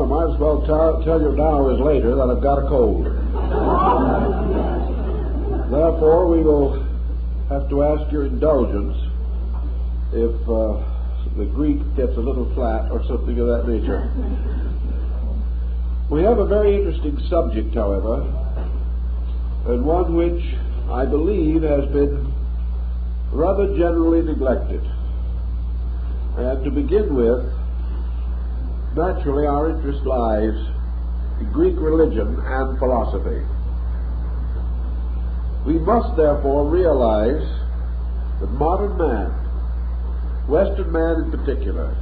I might as well tell you now as later that I've got a cold. Therefore, we will have to ask your indulgence if the Greek gets a little flat or something of that nature. We have a very interesting subject, however, and one which I believe has been rather generally neglected. And to begin with, naturally our interest lies in Greek religion and philosophy. We must therefore realize that modern man, Western man in particular,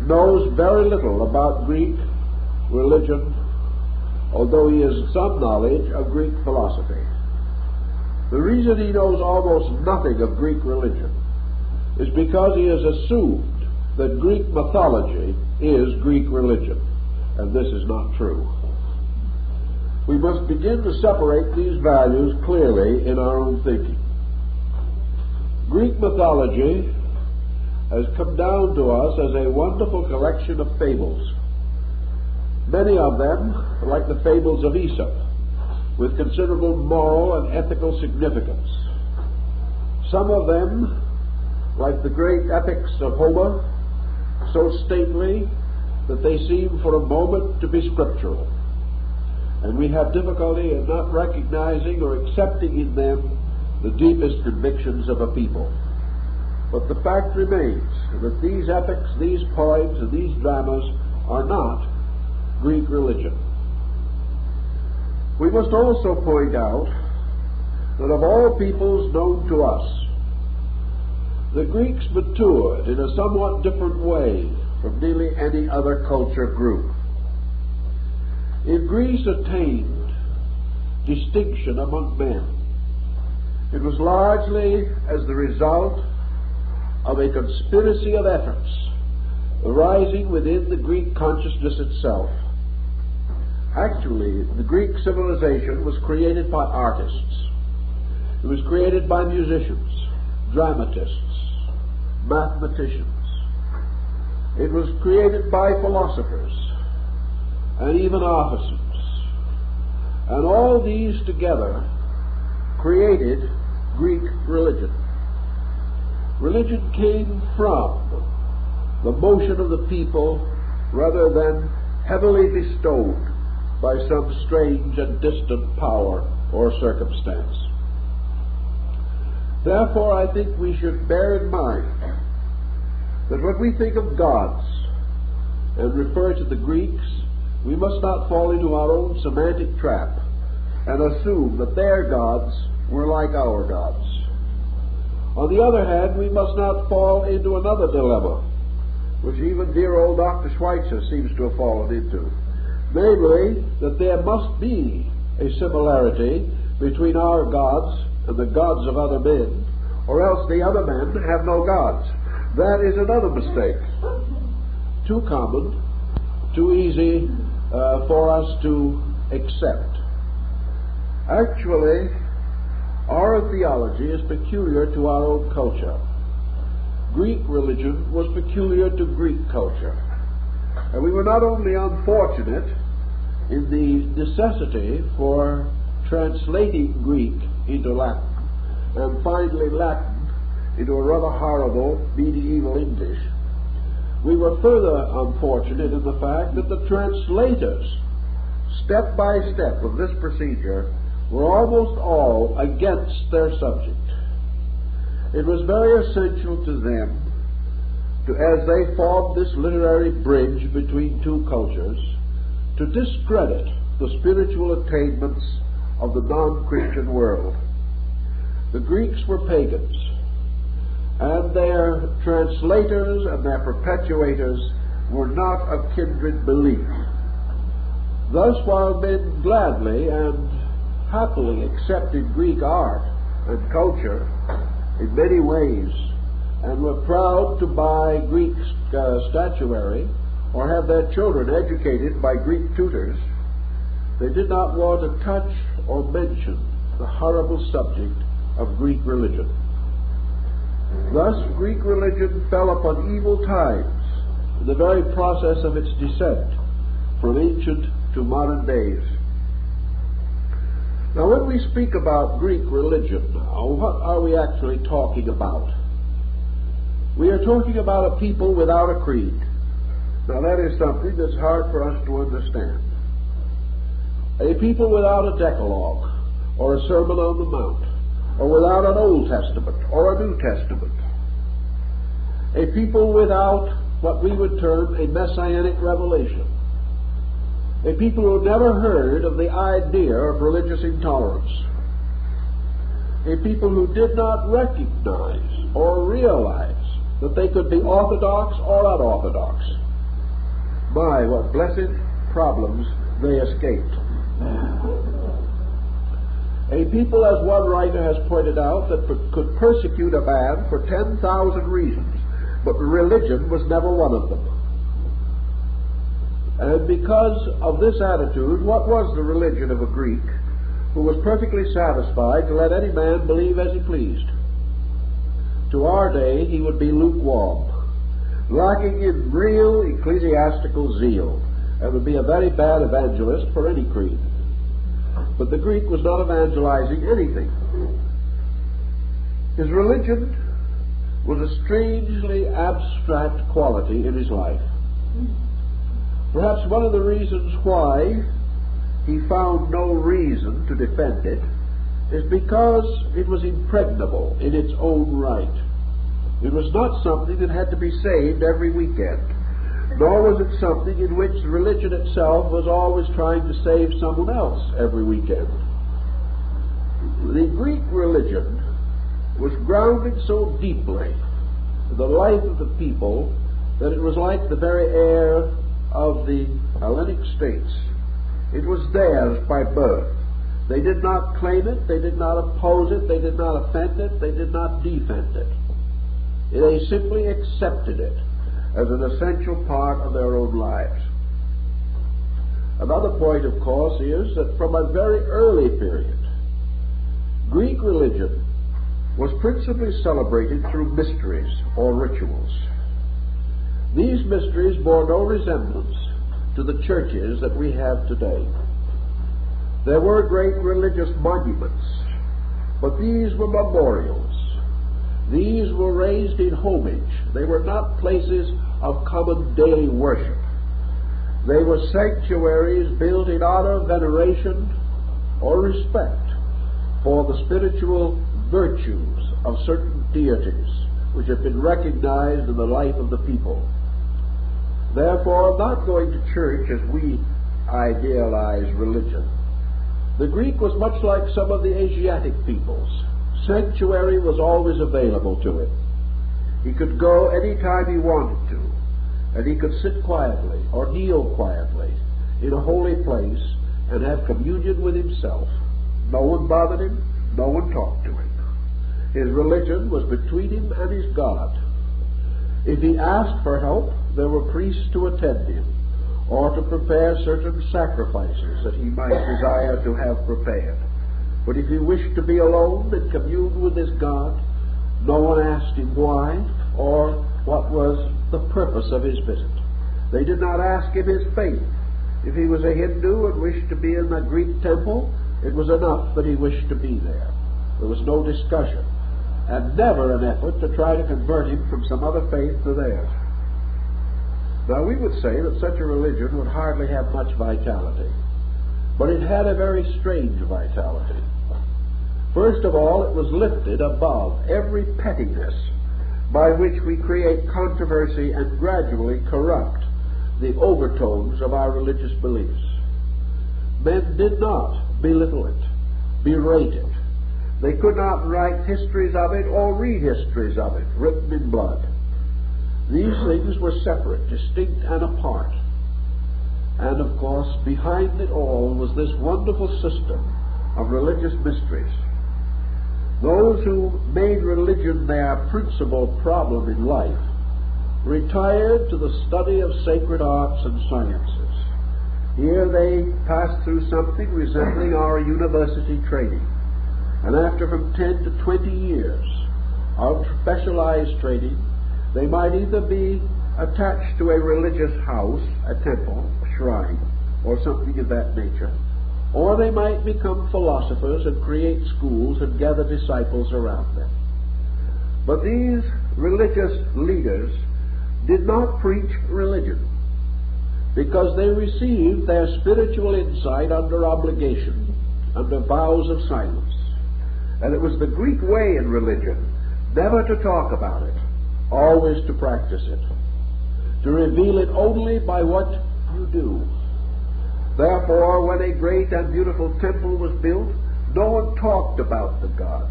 knows very little about Greek religion, although he has some knowledge of Greek philosophy. The reason he knows almost nothing of Greek religion is because he has assumed that Greek mythology is Greek religion, and this is not true. We must begin to separate these values clearly in our own thinking. Greek mythology has come down to us as a wonderful collection of fables. Many of them are like the fables of Aesop, with considerable moral and ethical significance. Some of them, like the great epics of Homer, so stately that they seem for a moment to be scriptural. And we have difficulty in not recognizing or accepting in them the deepest convictions of a people. But the fact remains that these epics, these poems, and these dramas are not Greek religion. We must also point out that of all peoples known to us, the Greeks matured in a somewhat different way from nearly any other culture group. If Greece attained distinction among men, it was largely as the result of a conspiracy of efforts arising within the Greek consciousness itself. Actually, the Greek civilization was created by artists. It was created by musicians, dramatists, mathematicians. It was created by philosophers and even artisans. And all these together created Greek religion. Religion came from the motion of the people rather than heavily bestowed by some strange and distant power or circumstance. Therefore, I think we should bear in mind that when we think of gods and refer to the Greeks, we must not fall into our own semantic trap and assume that their gods were like our gods. On the other hand, we must not fall into another dilemma, which even dear old Dr. Schweitzer seems to have fallen into, namely, that there must be a similarity between our gods and the gods of other men, or else the other men have no gods. That is another mistake. Too common, too easy for us to accept. Actually, our theology is peculiar to our own culture. Greek religion was peculiar to Greek culture. And we were not only unfortunate in the necessity for translating Greek into Latin, and finally Latin into a rather horrible medieval English, we were further unfortunate in the fact that the translators, step by step of this procedure, were almost all against their subject. It was very essential to them, as they formed this literary bridge between two cultures, to discredit the spiritual attainments of the non-Christian world. The Greeks were pagans, and their translators and their perpetuators were not of kindred belief. Thus, while men gladly and happily accepted Greek art and culture in many ways, and were proud to buy Greek statuary or have their children educated by Greek tutors, they did not want to touch or mention the horrible subject of Greek religion. Thus, Greek religion fell upon evil times in the very process of its descent, from ancient to modern days. Now, when we speak about Greek religion now, what are we actually talking about? We are talking about a people without a creed. Now, that is something that's hard for us to understand. A people without a Decalogue, or a Sermon on the Mount, or without an Old Testament, or a New Testament. A people without what we would term a messianic revelation. A people who never heard of the idea of religious intolerance. A people who did not recognize or realize that they could be orthodox or unorthodox. My, what blessed problems they escaped. A people, as one writer has pointed out, that could persecute a man for 10,000 reasons, but religion was never one of them. And because of this attitude, what was the religion of a Greek who was perfectly satisfied to let any man believe as he pleased? To our day, he would be lukewarm, lacking in real ecclesiastical zeal, and would be a very bad evangelist for any creed. But the Greek was not evangelizing anything. His religion was a strangely abstract quality in his life. Perhaps one of the reasons why he found no reason to defend it is because it was impregnable in its own right. It was not something that had to be saved every weekend, nor was it something in which religion itself was always trying to save someone else every weekend. The Greek religion was grounded so deeply in the life of the people that it was like the very air of the Hellenic states. It was theirs by birth. They did not claim it, they did not oppose it, they did not offend it, they did not defend it. They simply accepted it as an essential part of their own lives. Another point, of course, is that from a very early period, Greek religion was principally celebrated through mysteries or rituals. These mysteries bore no resemblance to the churches that we have today. There were great religious monuments, but these were memorials. These were raised in homage. They were not places of common daily worship. They were sanctuaries built in honor, veneration, or respect for the spiritual virtues of certain deities which have been recognized in the life of the people. Therefore, not going to church as we idealize religion. The Greek was much like some of the Asiatic peoples. Sanctuary was always available to him. He could go any time he wanted to, and he could sit quietly or kneel quietly in a holy place and have communion with himself. No one bothered him, no one talked to him. His religion was between him and his God. If he asked for help, there were priests to attend him, or to prepare certain sacrifices that he might desire to have prepared. But if he wished to be alone and commune with his God, no one asked him why or what was the purpose of his visit. They did not ask him his faith. If he was a Hindu and wished to be in the Greek temple, it was enough that he wished to be there. There was no discussion, and never an effort to try to convert him from some other faith to theirs. Now, we would say that such a religion would hardly have much vitality, but it had a very strange vitality. First of all, it was lifted above every pettiness by which we create controversy and gradually corrupt the overtones of our religious beliefs. Men did not belittle it, berate it. They could not write histories of it or read histories of it written in blood. These things were separate, distinct, and apart. And of course, behind it all was this wonderful system of religious mysteries. Those who made religion their principal problem in life retired to the study of sacred arts and sciences. Here they passed through something resembling our university training. And after from 10 to 20 years of specialized training, they might either be attached to a religious house, a temple, shrine, or something of that nature. Or they might become philosophers and create schools and gather disciples around them. But these religious leaders did not preach religion, because they received their spiritual insight under obligation, under vows of silence. And it was the Greek way in religion never to talk about it, always to practice it, to reveal it only by what you do. Therefore, when a great and beautiful temple was built, no one talked about the God.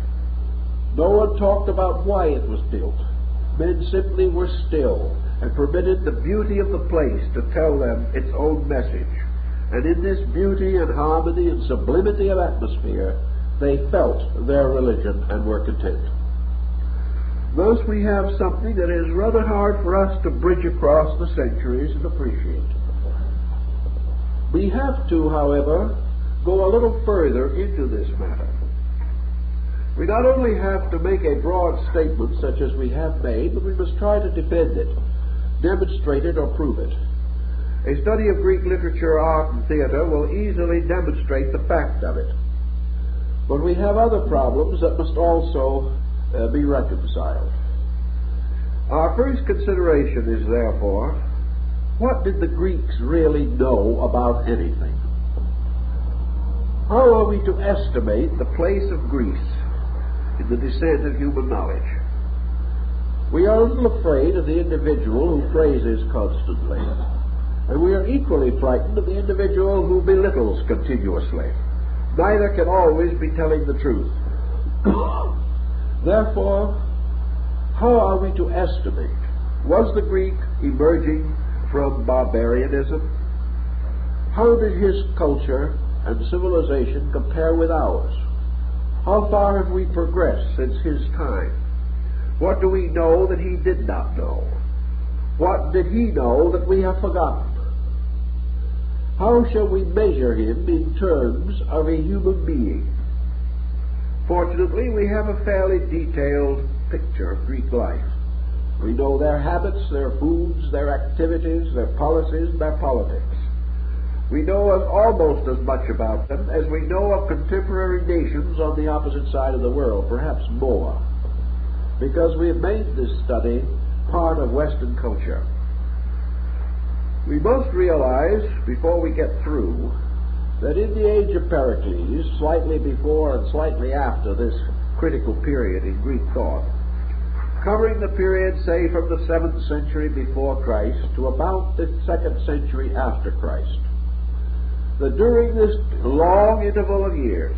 No one talked about why it was built. Men simply were still and permitted the beauty of the place to tell them its own message. And in this beauty and harmony and sublimity of atmosphere, they felt their religion and were content. Thus we have something that is rather hard for us to bridge across the centuries and appreciate. We have to, however, go a little further into this matter. We not only have to make a broad statement such as we have made, but we must try to defend it, demonstrate it, or prove it. A study of Greek literature, art, and theater will easily demonstrate the fact of it. But we have other problems that must also be reconciled. Our first consideration is, therefore, what did the Greeks really know about anything? How are we to estimate the place of Greece in the descent of human knowledge? We are a little afraid of the individual who praises constantly, and we are equally frightened of the individual who belittles continuously. Neither can always be telling the truth. Therefore, how are we to estimate? Was the Greek emerging from barbarianism? How did his culture and civilization compare with ours? How far have we progressed since his time? What do we know that he did not know? What did he know that we have forgotten? How shall we measure him in terms of a human being? Fortunately, we have a fairly detailed picture of Greek life. We know their habits, their foods, their activities, their policies, and their politics. We know almost as much about them as we know of contemporary nations on the opposite side of the world, perhaps more, because we have made this study part of Western culture. We must realize, before we get through, that in the age of Pericles, slightly before and slightly after this critical period in Greek thought, covering the period, say, from the 7th century before Christ to about the 2nd century after Christ, that during this long interval of years,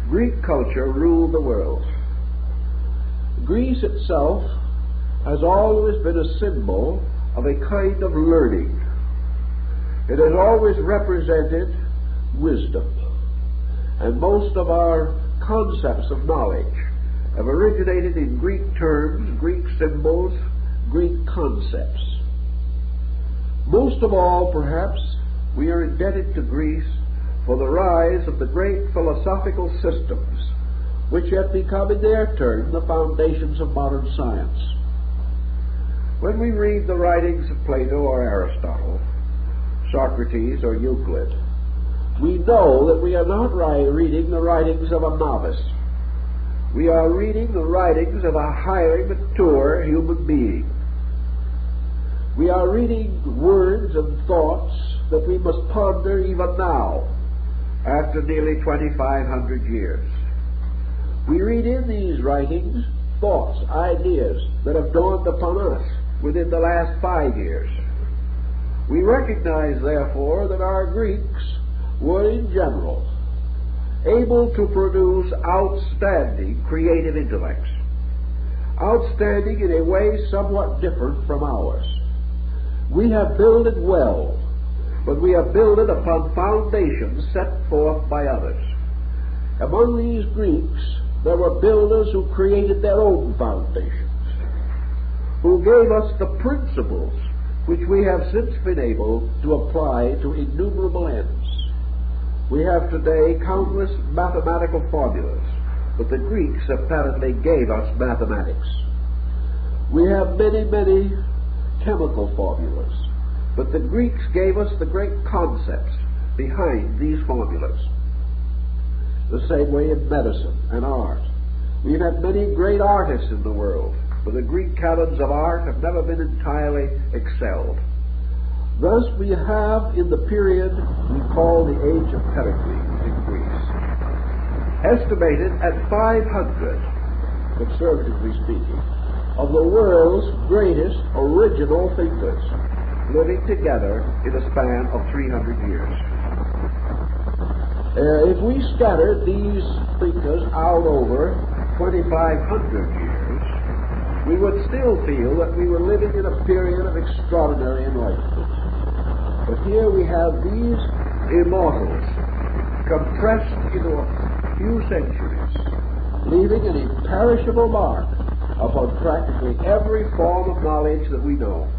Greek culture ruled the world. Greece itself has always been a symbol of a kind of learning. It has always represented wisdom. And most of our concepts of knowledge have originated in Greek terms, Greek symbols, Greek concepts. Most of all, perhaps, we are indebted to Greece for the rise of the great philosophical systems which have become in their turn the foundations of modern science. When we read the writings of Plato or Aristotle, Socrates or Euclid, we know that we are not reading the writings of a novice. We are reading the writings of a highly mature human being. We are reading words and thoughts that we must ponder even now, after nearly 2,500 years. We read in these writings thoughts, ideas that have dawned upon us within the last 5 years. We recognize, therefore, that our Greeks were in general able to produce outstanding creative intellects, outstanding in a way somewhat different from ours. We have builded well, but we have builded upon foundations set forth by others. Among these Greeks, there were builders who created their own foundations, who gave us the principles which we have since been able to apply to innumerable ends. We have today countless mathematical formulas, but the Greeks apparently gave us mathematics. We have many, many chemical formulas, But the Greeks gave us the great concepts behind these formulas. The same way in medicine and art. We've had many great artists in the world, but the Greek canons of art have never been entirely excelled. Thus we have in the period we call the Age of Pericles in Greece, estimated at 500, conservatively speaking, of the world's greatest original thinkers living together in a span of 300 years. If we scattered these thinkers out over 2,500 years, we would still feel that we were living in a period of extraordinary enlightenment. But here we have these immortals compressed into a few centuries, leaving an imperishable mark upon practically every form of knowledge that we know.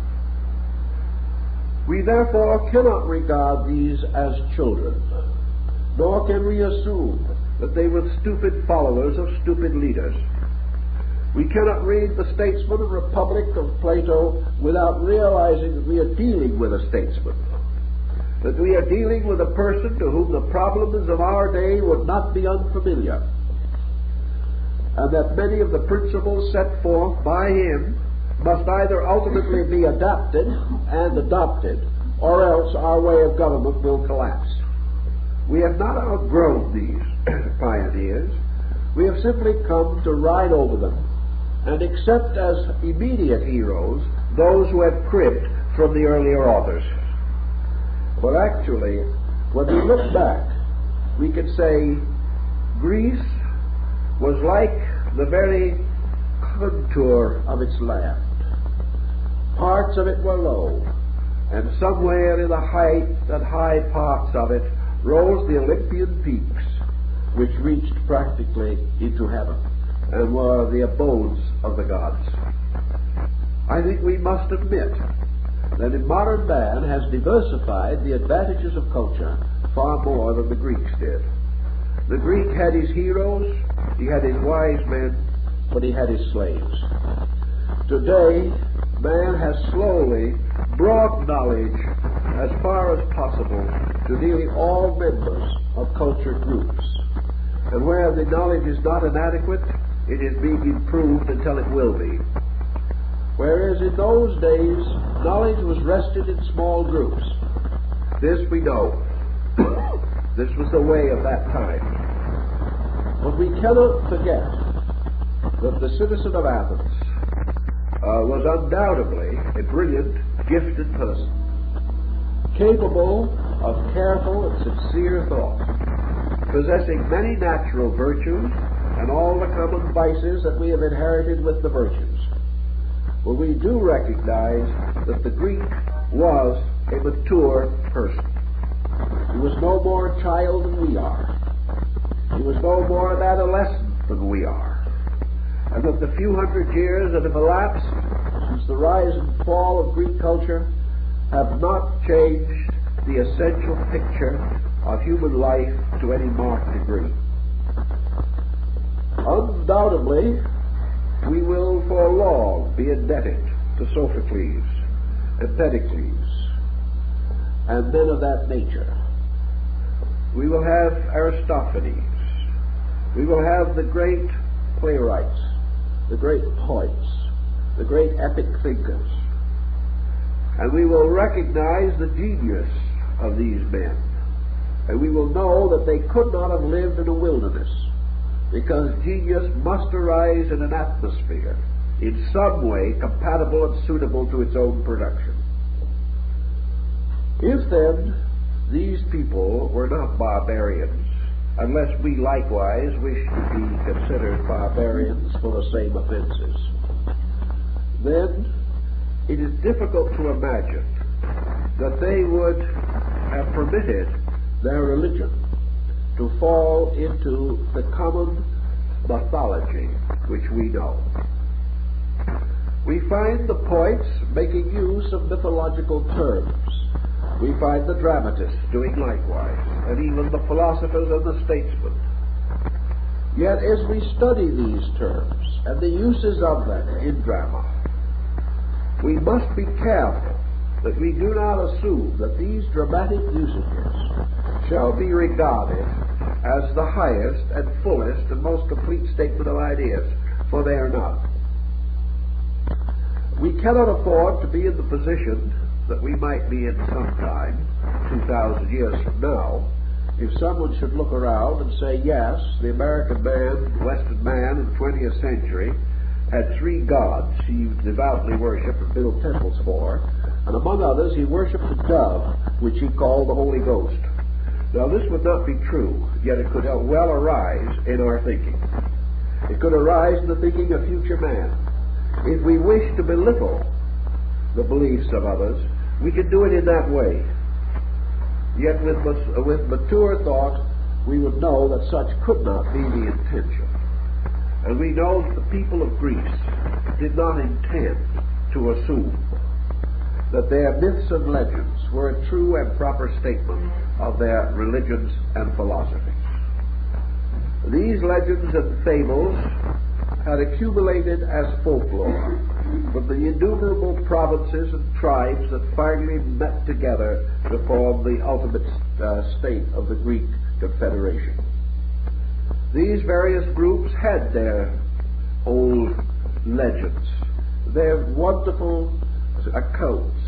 We therefore cannot regard these as children, nor can we assume that they were stupid followers of stupid leaders. We cannot read the Statesman and Republic of Plato without realizing that we are dealing with a statesman, that we are dealing with a person to whom the problems of our day would not be unfamiliar, and that many of the principles set forth by him must either ultimately be adapted and adopted, or else our way of government will collapse. We have not outgrown these pioneers. We have simply come to ride over them and accept as immediate heroes those who have cribbed from the earlier authors. But actually, when we look back, we can say Greece was like the very contour of its land. Parts of it were low, and somewhere in the height and high parts of it rose the Olympian peaks, which reached practically into heaven and were the abodes of the gods. I think we must admit that modern man has diversified the advantages of culture far more than the Greeks did. The Greek had his heroes, he had his wise men, but he had his slaves. Today, man has slowly brought knowledge as far as possible to nearly all members of culture groups. And where the knowledge is not inadequate, it is being improved until it will be. Whereas in those days, knowledge was rested in small groups. This we know. This was the way of that time. But we cannot forget that the citizen of Athens was undoubtedly a brilliant, gifted person, capable of careful and sincere thought, possessing many natural virtues and all the common vices that we have inherited with the virtues. Well, we do recognize that the Greek was a mature person. He was no more a child than we are. He was no more an adolescent than we are. And that the few hundred years that have elapsed since the rise and fall of Greek culture have not changed the essential picture of human life to any marked degree. Undoubtedly, we will for long be indebted to Sophocles, Empedocles, and men of that nature. We will have Aristophanes. We will have the great playwrights, the great poets, the great epic thinkers. And we will recognize the genius of these men. And we will know that they could not have lived in a wilderness, because genius must arise in an atmosphere in some way compatible and suitable to its own production. If then these people were not barbarians, unless we likewise wish to be considered barbarians for the same offenses, then it is difficult to imagine that they would have permitted their religion to fall into the common mythology which we know. We find the poets making use of mythological terms. We find the dramatists doing likewise, and even the philosophers and the statesmen. Yet as we study these terms and the uses of them in drama, we must be careful that we do not assume that these dramatic usages shall be regarded as the highest and fullest and most complete statement of ideas, for they are not. We cannot afford to be in the position that we might be in sometime, 2,000 years from now, if someone should look around and say, yes, the American man, the Western man in the 20th century had three gods he devoutly worshipped and built temples for, and among others he worshipped a dove, which he called the Holy Ghost. Now this would not be true, yet it could well arise in our thinking. It could arise in the thinking of future man. If we wish to belittle the beliefs of others, we can do it in that way. Yet with mature thought, we would know that such could not be the intention. And we know that the people of Greece did not intend to assume that their myths and legends were a true and proper statement of their religions and philosophies. These legends and fables had accumulated as folklore from the innumerable provinces and tribes that finally met together to form the ultimate state of the Greek Confederation. These various groups had their old legends, their wonderful accounts,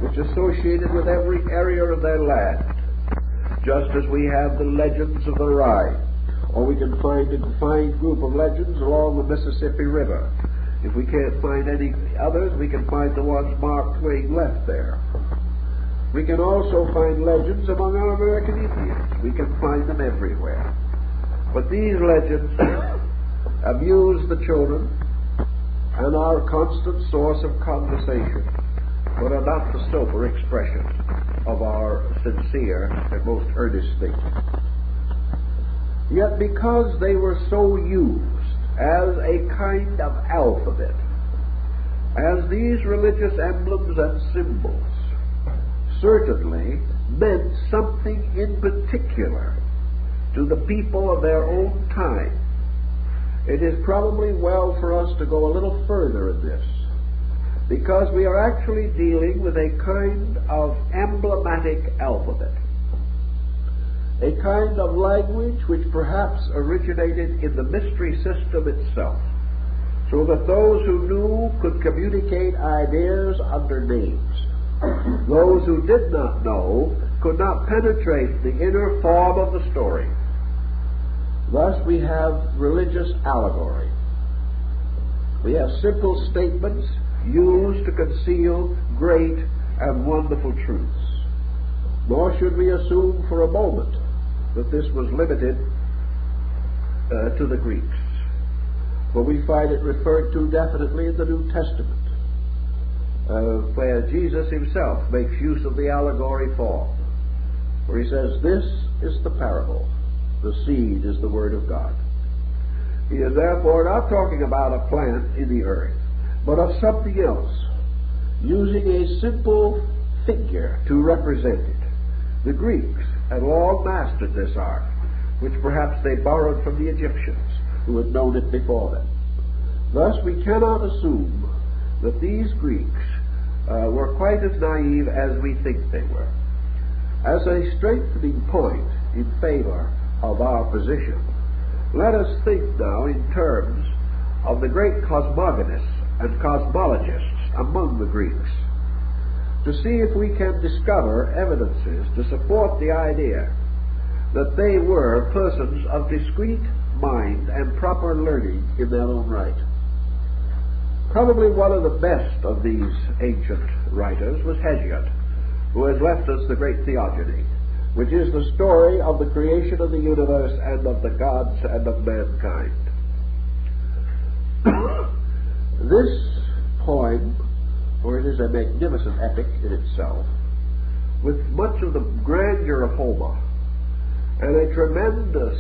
which associated with every area of their land, just as we have the legends of the Rhine, or we can find a defined group of legends along the Mississippi River. If we can't find any others, we can find the ones Mark Twain left there. We can also find legends among our American Indians. We can find them everywhere. But these legends amuse the children and are a constant source of conversation, but are not the sober expression of our sincere and most earnest thinking. Yet because they were so used as a kind of alphabet, as these religious emblems and symbols certainly meant something in particular to the people of their own time, it is probably well for us to go a little further in this, because we are actually dealing with a kind of emblematic alphabet, a kind of language which perhaps originated in the mystery system itself, so that those who knew could communicate ideas under names. Those who did not know could not penetrate the inner form of the story. Thus we have religious allegory. We have simple statements used to conceal great and wonderful truths. Nor should we assume for a moment that this was limited to the Greeks. For we find it referred to definitely in the New Testament, where Jesus himself makes use of the allegory form, where he says, "This is the parable. The seed is the word of God." He is therefore not talking about a plant in the earth, but of something else, using a simple figure to represent it. The Greeks had long mastered this art, which perhaps they borrowed from the Egyptians, who had known it before them. Thus we cannot assume that these Greeks were quite as naive as we think they were. As a strengthening point in favor of our position, let us think now in terms of the great cosmogonists and cosmologists among the Greeks, to see if we can discover evidences to support the idea that they were persons of discreet mind and proper learning in their own right. Probably one of the best of these ancient writers was Hesiod, who has left us the great Theogony, which is the story of the creation of the universe and of the gods and of mankind. This poem, for it is a magnificent epic in itself, with much of the grandeur of Homer and a tremendous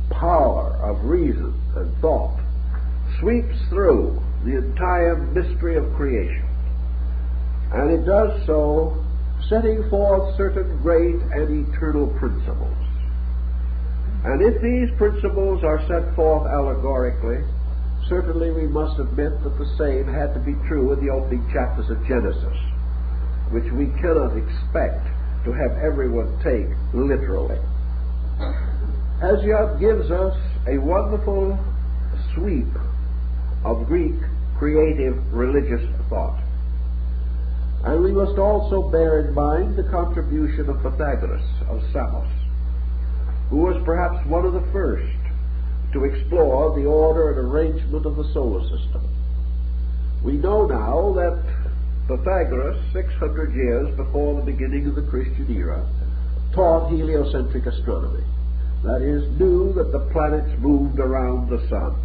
power of reason and thought, sweeps through the entire mystery of creation. And it does so setting forth certain great and eternal principles. And if these principles are set forth allegorically, certainly we must admit that the same had to be true in the opening chapters of Genesis, which we cannot expect to have everyone take literally. Hesiod gives us a wonderful sweep of Greek creative religious thought. And we must also bear in mind the contribution of Pythagoras of Samos, who was perhaps one of the first to explore the order and arrangement of the solar system. We know now that Pythagoras, 600 years before the beginning of the Christian era, taught heliocentric astronomy. That is, knew that the planets moved around the sun,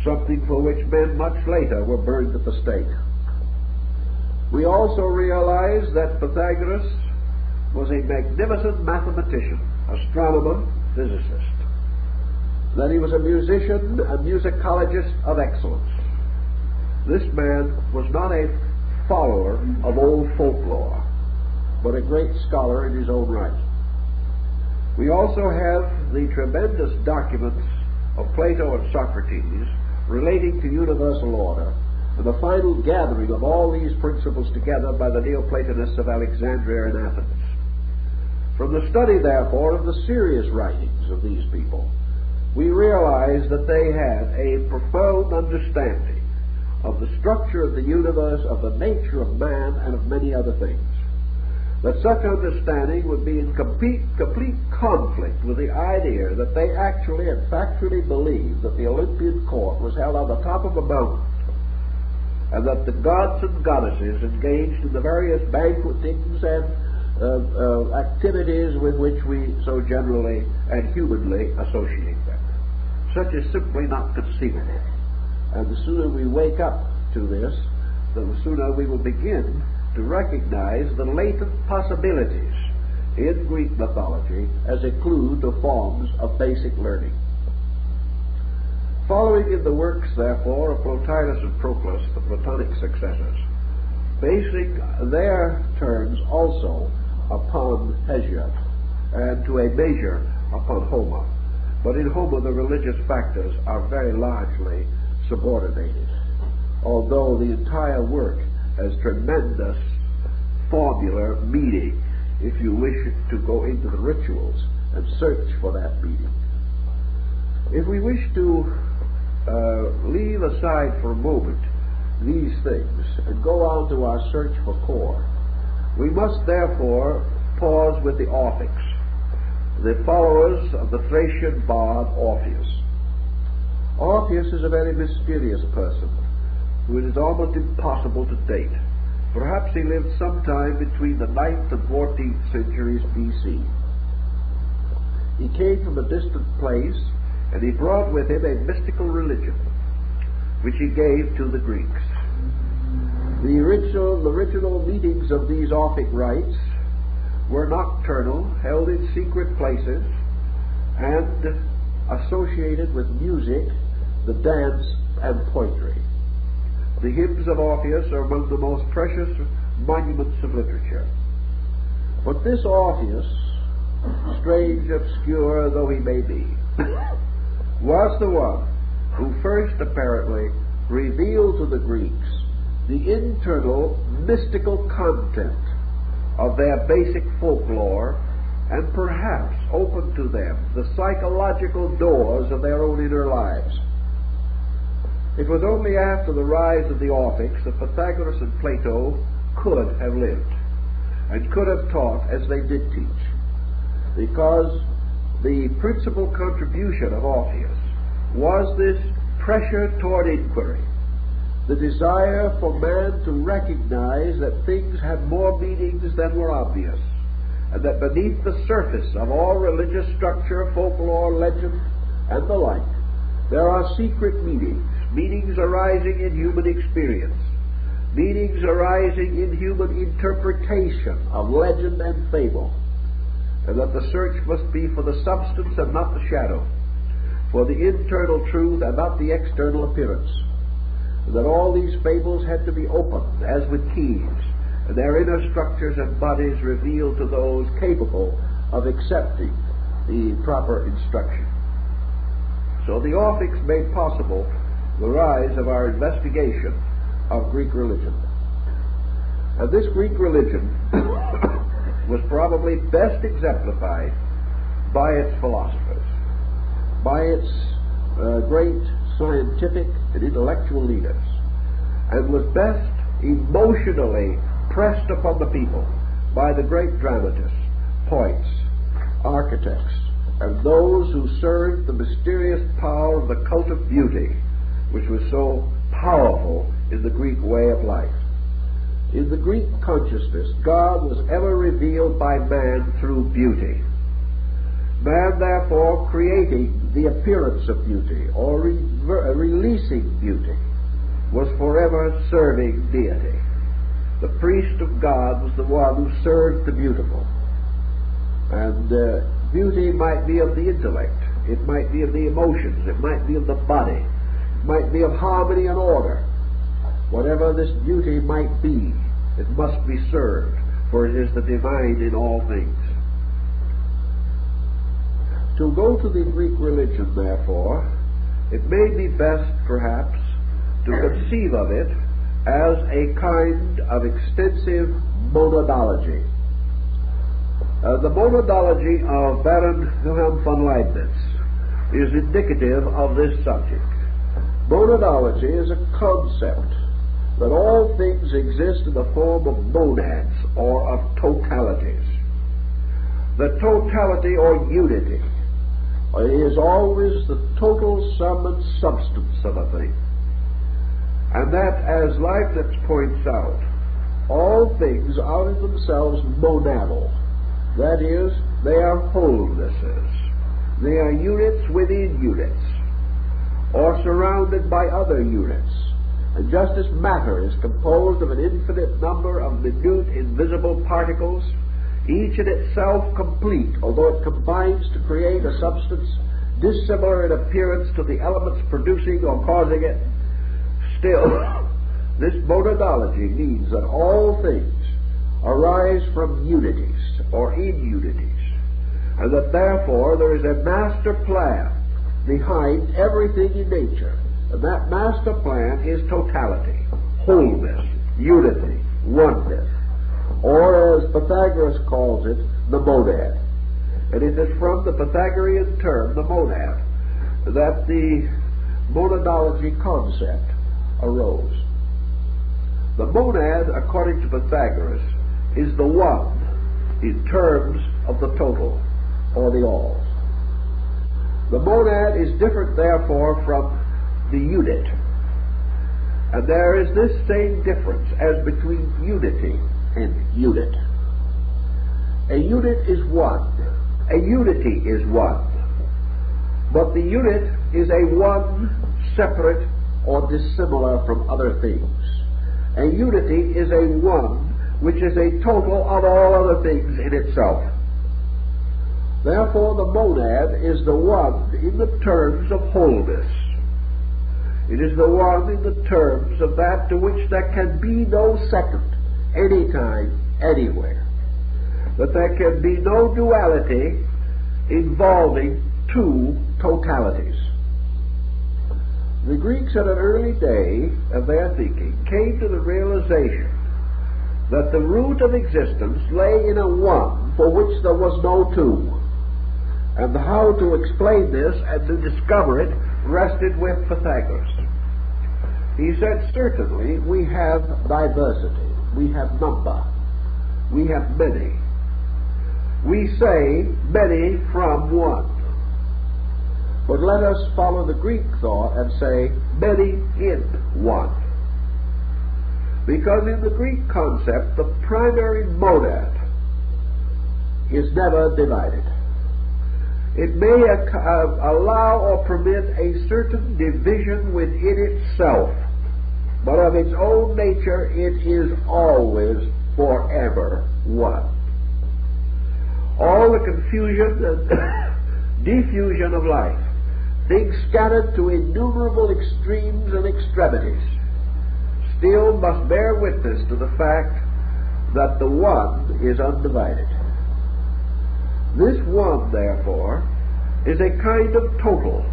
something for which men much later were burned at the stake. We also realize that Pythagoras was a magnificent mathematician, astronomer, physicist, that he was a musician, a musicologist of excellence. This man was not a follower of old folklore, but a great scholar in his own right. We also have the tremendous documents of Plato and Socrates relating to universal order, and the final gathering of all these principles together by the Neoplatonists of Alexandria and Athens. From the study, therefore, of the serious writings of these people, we realize that they had a profound understanding of the structure of the universe, of the nature of man, and of many other things. That such understanding would be in complete conflict with the idea that they actually and factually believed that the Olympian court was held on the top of a mountain, and that the gods and goddesses engaged in the various banquetings and activities with which we so generally and humanly associate them. Such is simply not conceivable. And the sooner we wake up to this, the sooner we will begin to recognize the latent possibilities in Greek mythology as a clue to forms of basic learning. Following in the works, therefore, of Plotinus and Proclus, the Platonic successors, basing their terms also upon Hesiod, and to a measure upon Homer. But in Homer the religious factors are very largely subordinated, although the entire work has tremendous formular meaning if you wish to go into the rituals and search for that meaning. If we wish to leave aside for a moment these things and go on to our search for core, we must therefore pause with the Orphics, the followers of the Thracian bard Orpheus. Orpheus is a very mysterious person who it is almost impossible to date. Perhaps he lived sometime between the 9th and 14th centuries BC. He came from a distant place, and he brought with him a mystical religion, which he gave to the Greeks. The original meetings of these Orphic rites were nocturnal, held in secret places, and associated with music, the dance, and poetry. The hymns of Orpheus are among the most precious monuments of literature. But this Orpheus, strange, obscure though he may be, was the one who first apparently revealed to the Greeks the internal mystical content of their basic folklore, and perhaps opened to them the psychological doors of their own inner lives. It was only after the rise of the Orphics that Pythagoras and Plato could have lived, and could have taught as they did teach, because the principal contribution of Orpheus was this pressure toward inquiry, the desire for man to recognize that things had more meanings than were obvious, and that beneath the surface of all religious structure, folklore, legend, and the like, there are secret meanings, meanings arising in human experience, meanings arising in human interpretation of legend and fable, and that the search must be for the substance and not the shadow, for the internal truth and not the external appearance, and that all these fables had to be opened as with keys, and their inner structures and bodies revealed to those capable of accepting the proper instruction. So the Orphics made possible the rise of our investigation of Greek religion. And this Greek religion was probably best exemplified by its philosophers, by its great scientific and intellectual leaders, and was best emotionally pressed upon the people by the great dramatists, poets, architects, and those who served the mysterious power of the cult of beauty, which was so powerful in the Greek way of life. In the Greek consciousness, God was ever revealed by man through beauty. Man, therefore, creating the appearance of beauty, or releasing beauty, was forever serving deity. The priest of God was the one who served the beautiful. And beauty might be of the intellect, it might be of the emotions, it might be of the body, it might be of harmony and order. Whatever this beauty might be, it must be served, for it is the divine in all things. To go to the Greek religion, therefore, it may be best, perhaps, to conceive of it as a kind of extensive monadology. The monadology of Baron Wilhelm von Leibniz is indicative of this subject. Monadology is a concept that all things exist in the form of monads, or of totalities. The totality or unity is always the total sum and substance of a thing. And that, as Leibniz points out, all things are in themselves monadal. That is, they are wholenesses. They are units within units, or surrounded by other units. And just as matter is composed of an infinite number of minute invisible particles, each in itself complete, although it combines to create a substance dissimilar in appearance to the elements producing or causing it, still, this monadology means that all things arise from unities or in unities, and that therefore there is a master plan behind everything in nature, and that master plan is totality, wholeness, unity, oneness, or as Pythagoras calls it, the monad. And it is from the Pythagorean term, the monad, that the monadology concept arose. The monad, according to Pythagoras, is the one in terms of the total, or the all. The monad is different, therefore, from the unit. And there is this same difference as between unity and unit. A unit is one. A unity is one. But the unit is a one separate or dissimilar from other things. A unity is a one which is a total of all other things in itself. Therefore, the monad is the one in the terms of wholeness. It is the one in the terms of that to which there can be no second, anytime, anywhere. That there can be no duality involving two totalities. The Greeks at an early day of their thinking came to the realization that the root of existence lay in a one for which there was no two. And how to explain this and to discover it rested with Pythagoras. He said, certainly we have diversity, we have number, we have many. We say many from one. But let us follow the Greek thought and say many in one. Because in the Greek concept, the primary monad is never divided. It may allow or permit a certain division within itself, but of its own nature it is always forever one. All the confusion and diffusion of life, things scattered to innumerable extremes and extremities, still must bear witness to the fact that the one is undivided. This one, therefore, is a kind of total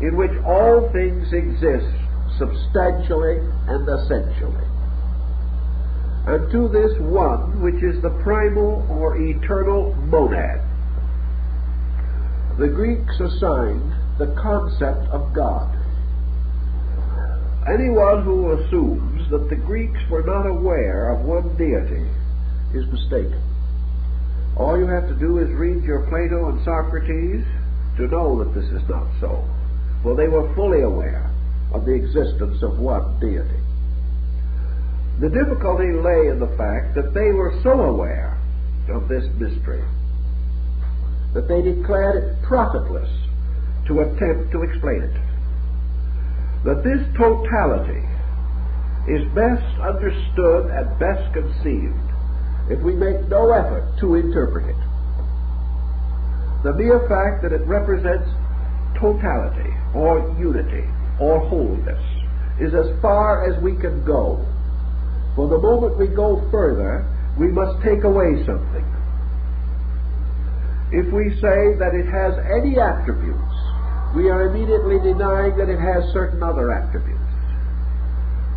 in which all things exist substantially and essentially. And to this one, which is the primal or eternal monad, the Greeks assigned the concept of God. Anyone who assumes that the Greeks were not aware of one deity is mistaken. All you have to do is read your Plato and Socrates to know that this is not so. For they were fully aware of the existence of one deity. The difficulty lay in the fact that they were so aware of this mystery that they declared it profitless to attempt to explain it. That this totality is best understood and best conceived if we make no effort to interpret it. The mere fact that it represents totality or unity or wholeness is as far as we can go. For the moment we go further, we must take away something. If we say that it has any attributes, we are immediately denying that it has certain other attributes.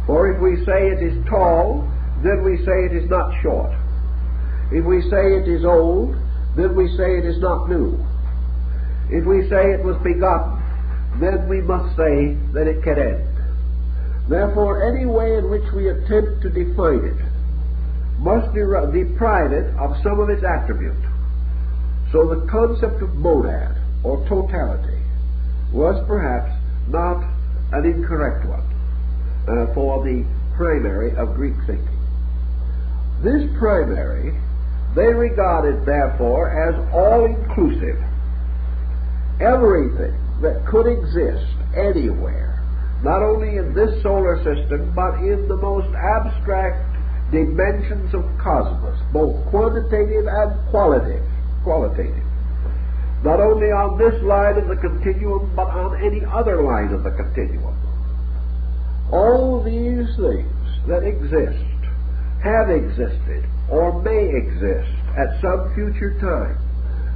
For if we say it is tall, then we say it is not short. If we say it is old, then we say it is not new. If we say it was begotten, then we must say that it can end. Therefore, any way in which we attempt to define it must deprive it of some of its attribute. So the concept of monad, or totality, was perhaps not an incorrect one for the primary of Greek thinking. This primary they regarded, therefore, as all-inclusive. Everything that could exist anywhere, not only in this solar system, but in the most abstract dimensions of cosmos, both quantitative and qualitative. Not only on this line of the continuum, but on any other line of the continuum. All these things that exist, have existed, or may exist at some future time,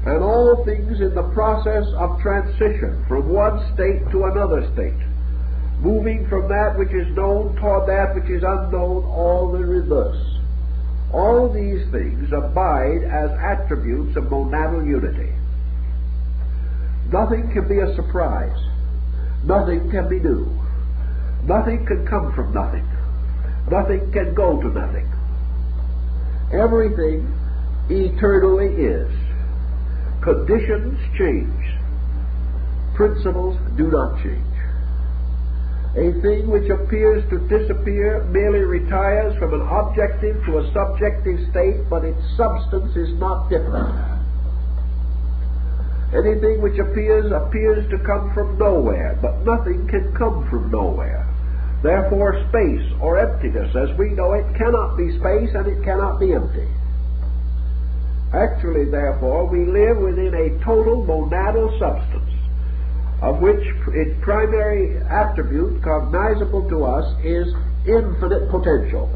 and all things in the process of transition from one state to another state, moving from that which is known toward that which is unknown, all the reverse. All these things abide as attributes of monadal unity. Nothing can be a surprise. Nothing can be new. Nothing can come from nothing. Nothing can go to nothing. Everything eternally is. Conditions change. Principles do not change. A thing which appears to disappear merely retires from an objective to a subjective state, but its substance is not different. Anything which appears to come from nowhere, but nothing can come from nowhere. Therefore, space or emptiness, as we know it, cannot be space and it cannot be empty. Actually, therefore, we live within a total monadal substance, of which its primary attribute, cognizable to us, is infinite potential.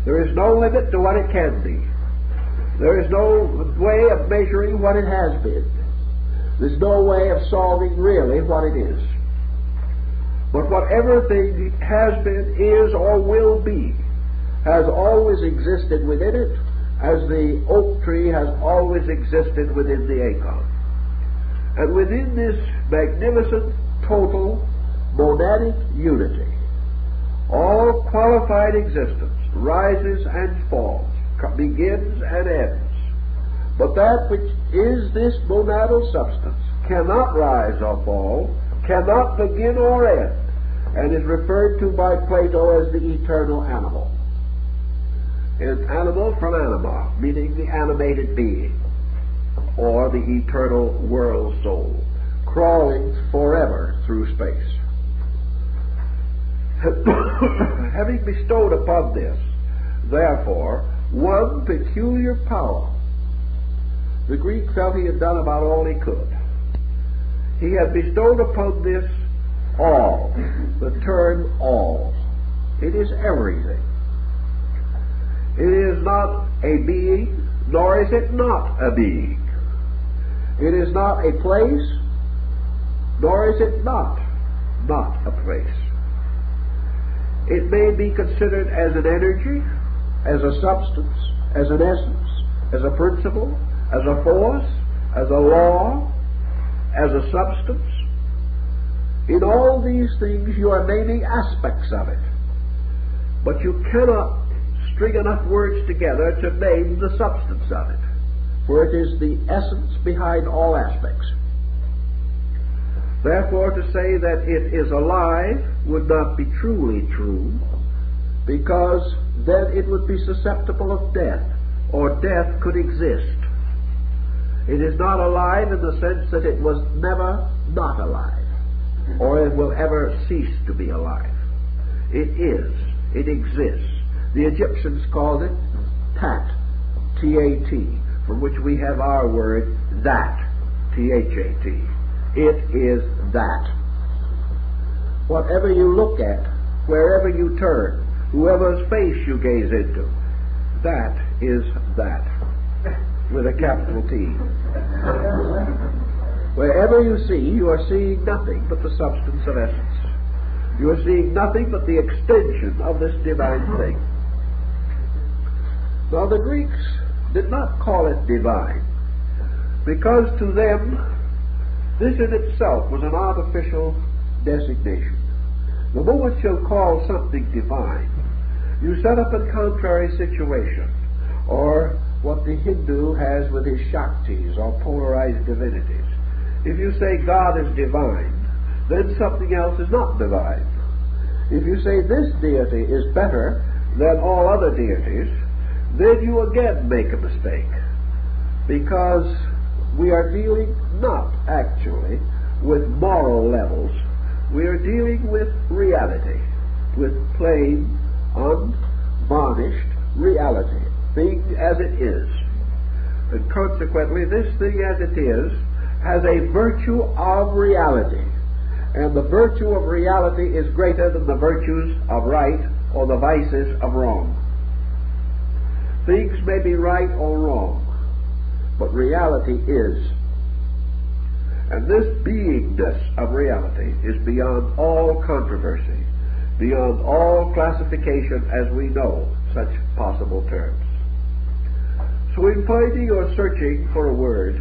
There is no limit to what it can be. There is no way of measuring what it has been. There's no way of solving really what it is. But whatever thing has been, is, or will be, has always existed within it, as the oak tree has always existed within the acorn. And within this magnificent, total, monadic unity, all qualified existence rises and falls, begins and ends. But that which is this monadal substance cannot rise or fall, cannot begin or end, and is referred to by Plato as the eternal animal. An animal from anima, meaning the animated being, or the eternal world soul, crawling forever through space. Having bestowed upon this, therefore, one peculiar power, the Greek felt he had done about all he could. He had bestowed upon this all, the term all. It is everything. It is not a being, nor is it not a being. It is not a place, nor is it not a place. It may be considered as an energy, as a substance, as an essence, as a principle, as a force, as a law, as a substance. In all these things you are naming aspects of it, but you cannot string enough words together to name the substance of it, for it is the essence behind all aspects. Therefore, to say that it is alive would not be truly true, because then it would be susceptible of death, or death could exist. It is not alive in the sense that it was never not alive, or it will ever cease to be alive. It is. It exists. The Egyptians called it Tat, T-A-T, from which we have our word that, T-H-A-T. It is that. Whatever you look at, wherever you turn, whoever's face you gaze into, that is that, with a capital T. Wherever you see, you are seeing nothing but the substance of essence. You are seeing nothing but the extension of this divine thing. Now, the Greeks did not call it divine, because to them this in itself was an artificial designation. The moment you call something divine, you set up a contrary situation, or what the Hindu has with his Shaktis, or polarized divinities. If you say God is divine, then something else is not divine. If you say this deity is better than all other deities, then you again make a mistake, because we are dealing not actually with moral levels. We are dealing with reality, with plain, unvarnished reality, thing as it is. And consequently, this thing as it is has a virtue of reality, and the virtue of reality is greater than the virtues of right or the vices of wrong. Things may be right or wrong, but reality is. And this beingness of reality is beyond all controversy, beyond all classification as we know such possible terms. So in finding or searching for a word,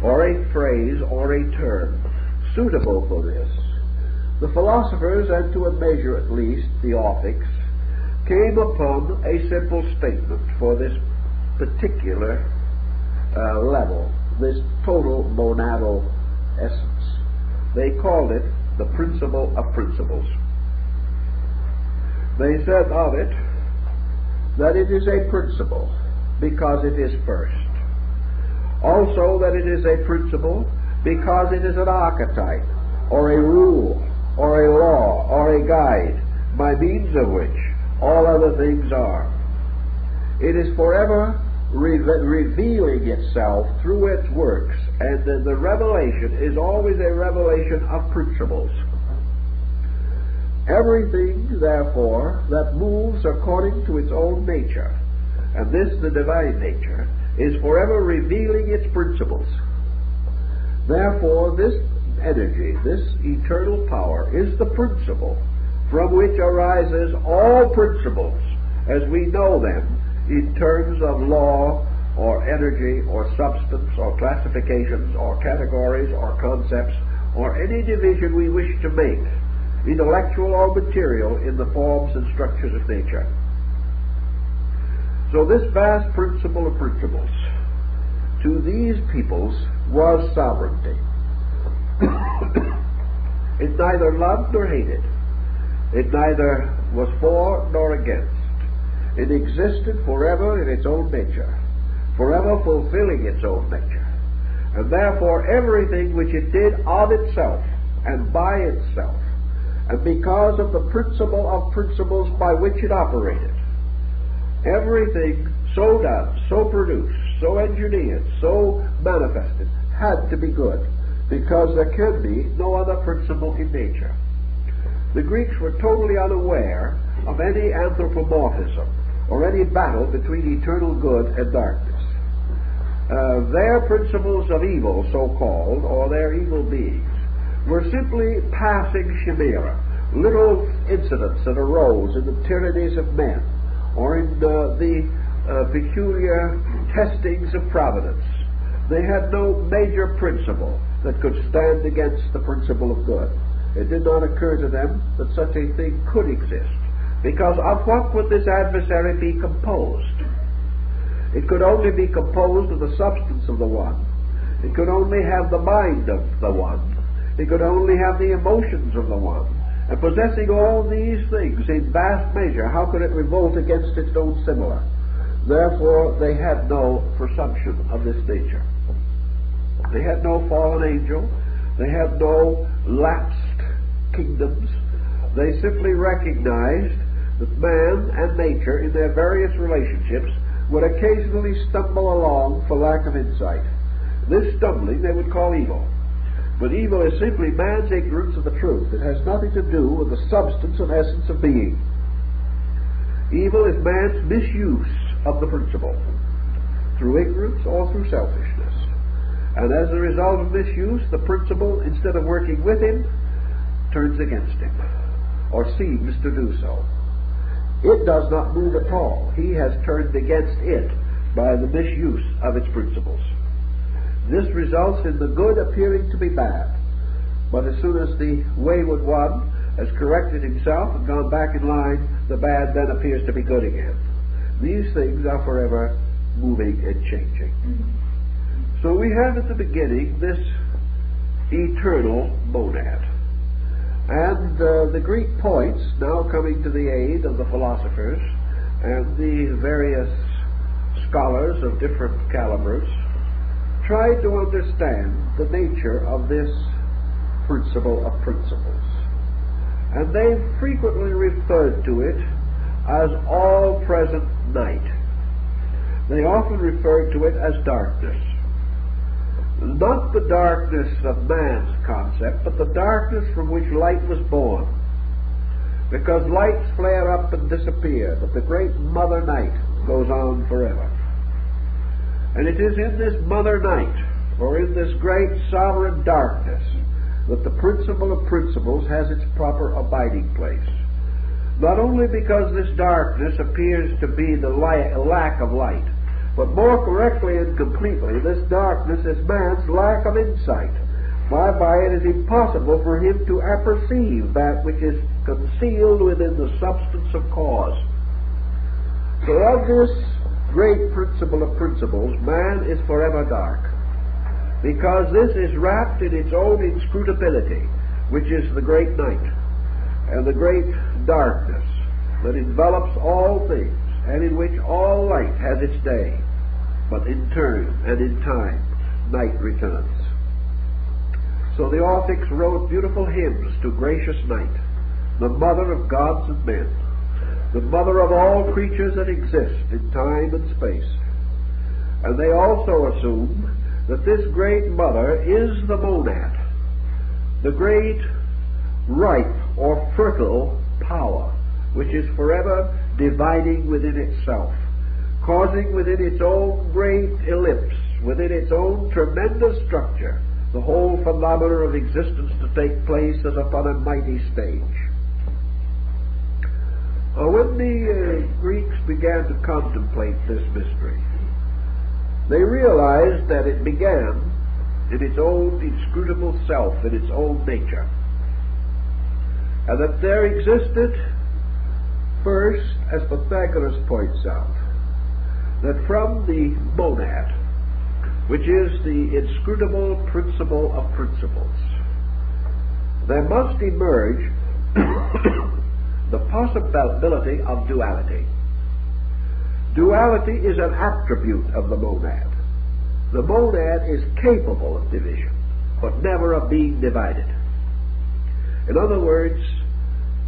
or a phrase, or a term suitable for this, the philosophers, and to a measure at least the Orphics, came upon a simple statement for this particular level, this total monadal essence. They called it the principle of principles. They said of it that it is a principle because it is first. Also that it is a principle because it is an archetype, or a rule, or a law, or a guide, by means of which all other things are. It is forever revealing itself through its works, and the revelation is always a revelation of principles. Everything, therefore, that moves according to its own nature, and this the divine nature, is forever revealing its principles. Therefore, this energy, this eternal power, is the principle from which arises all principles as we know them in terms of law, or energy, or substance, or classifications, or categories, or concepts, or any division we wish to make, intellectual or material, in the forms and structures of nature. So this vast principle of principles, to these peoples, was sovereignty. It neither loved nor hated. It neither was for nor against. It existed forever in its own nature, forever fulfilling its own nature. And therefore everything which it did of itself and by itself, and because of the principle of principles by which it operated, everything so done, so produced, so engineered, so manifested, had to be good, because there can be no other principle in nature. The Greeks were totally unaware of any anthropomorphism or any battle between eternal good and darkness. Their principles of evil, so-called, or their evil beings, were simply passing chimera, little incidents that arose in the tyrannies of men, or in the peculiar testings of providence. They had no major principle that could stand against the principle of good. It did not occur to them that such a thing could exist, because of what would this adversary be composed? It could only be composed of the substance of the one. It could only have the mind of the one. It could only have the emotions of the one. And possessing all these things in vast measure, how could it revolt against its own similar? Therefore, they had no presumption of this nature. They had no fallen angel. They had no lapsed kingdoms. They simply recognized that man and nature, in their various relationships, would occasionally stumble along for lack of insight. This stumbling they would call evil. But evil is simply man's ignorance of the truth. It has nothing to do with the substance and essence of being. Evil is man's misuse of the principle, through ignorance or through selfishness. And as a result of misuse, the principle, instead of working with him, turns against him, or seems to do so. It does not move at all. He has turned against it by the misuse of its principles. This results in the good appearing to be bad. But as soon as the wayward one has corrected himself and gone back in line, the bad then appears to be good again. These things are forever moving and changing. So we have at the beginning this eternal monad. And the Greek points, now coming to the aid of the philosophers and the various scholars of different calibers, try to understand the nature of this principle of principles. And they frequently referred to it as all-present night. They often referred to it as darkness. Not the darkness of man's concept, but the darkness from which light was born. Because lights flare up and disappear, but the great mother night goes on forever. And it is in this mother night, or in this great sovereign darkness, that the principle of principles has its proper abiding place. Not only because this darkness appears to be the lack of light, but more correctly and completely, this darkness is man's lack of insight, whereby it is impossible for him to apperceive that which is concealed within the substance of cause. So of this great principle of principles, man is forever dark, because this is wrapped in its own inscrutability, which is the great night, and the great darkness that envelops all things, and in which all light has its day, but in turn and in time night returns. So the Orphics wrote beautiful hymns to gracious night, the mother of gods and men, the mother of all creatures that exist in time and space. And they also assume that this great mother is the monad, the great ripe or fertile power, which is forever dividing within itself, causing within its own great ellipse, within its own tremendous structure, the whole phenomena of existence to take place as upon a mighty stage. When the Greeks began to contemplate this mystery, they realized that it began in its own inscrutable self, in its own nature, and that there existed first, as Pythagoras points out, that from the monad, which is the inscrutable principle of principles, there must emerge the possibility of duality. Duality is an attribute of the monad. The monad is capable of division, but never of being divided. In other words,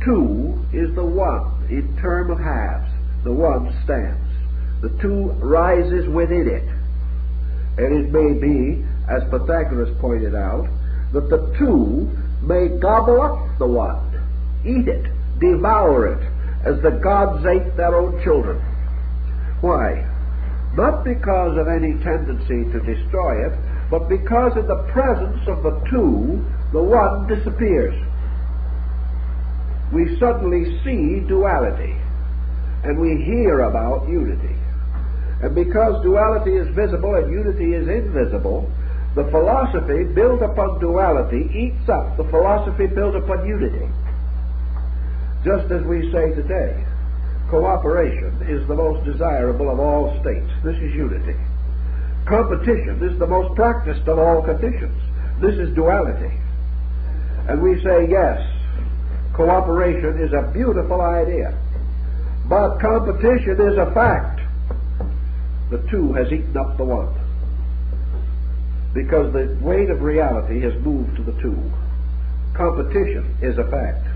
two is the one in term of halves. The one stands. The two rises within it. And it may be, as Pythagoras pointed out, that the two may gobble up the one, eat it, devour it, as the gods ate their own children. Why? Not because of any tendency to destroy it, but because in the presence of the two, the one disappears. we suddenly see duality, and we hear about unity. And because duality is visible and unity is invisible, the philosophy built upon duality eats up the philosophy built upon unity. Just as we say today, cooperation is the most desirable of all states. This is unity. Competition is the most practiced of all conditions. This is duality. And we say, yes, cooperation is a beautiful idea, but competition is a fact. The two has eaten up the one, because the weight of reality has moved to the two. Competition is a fact.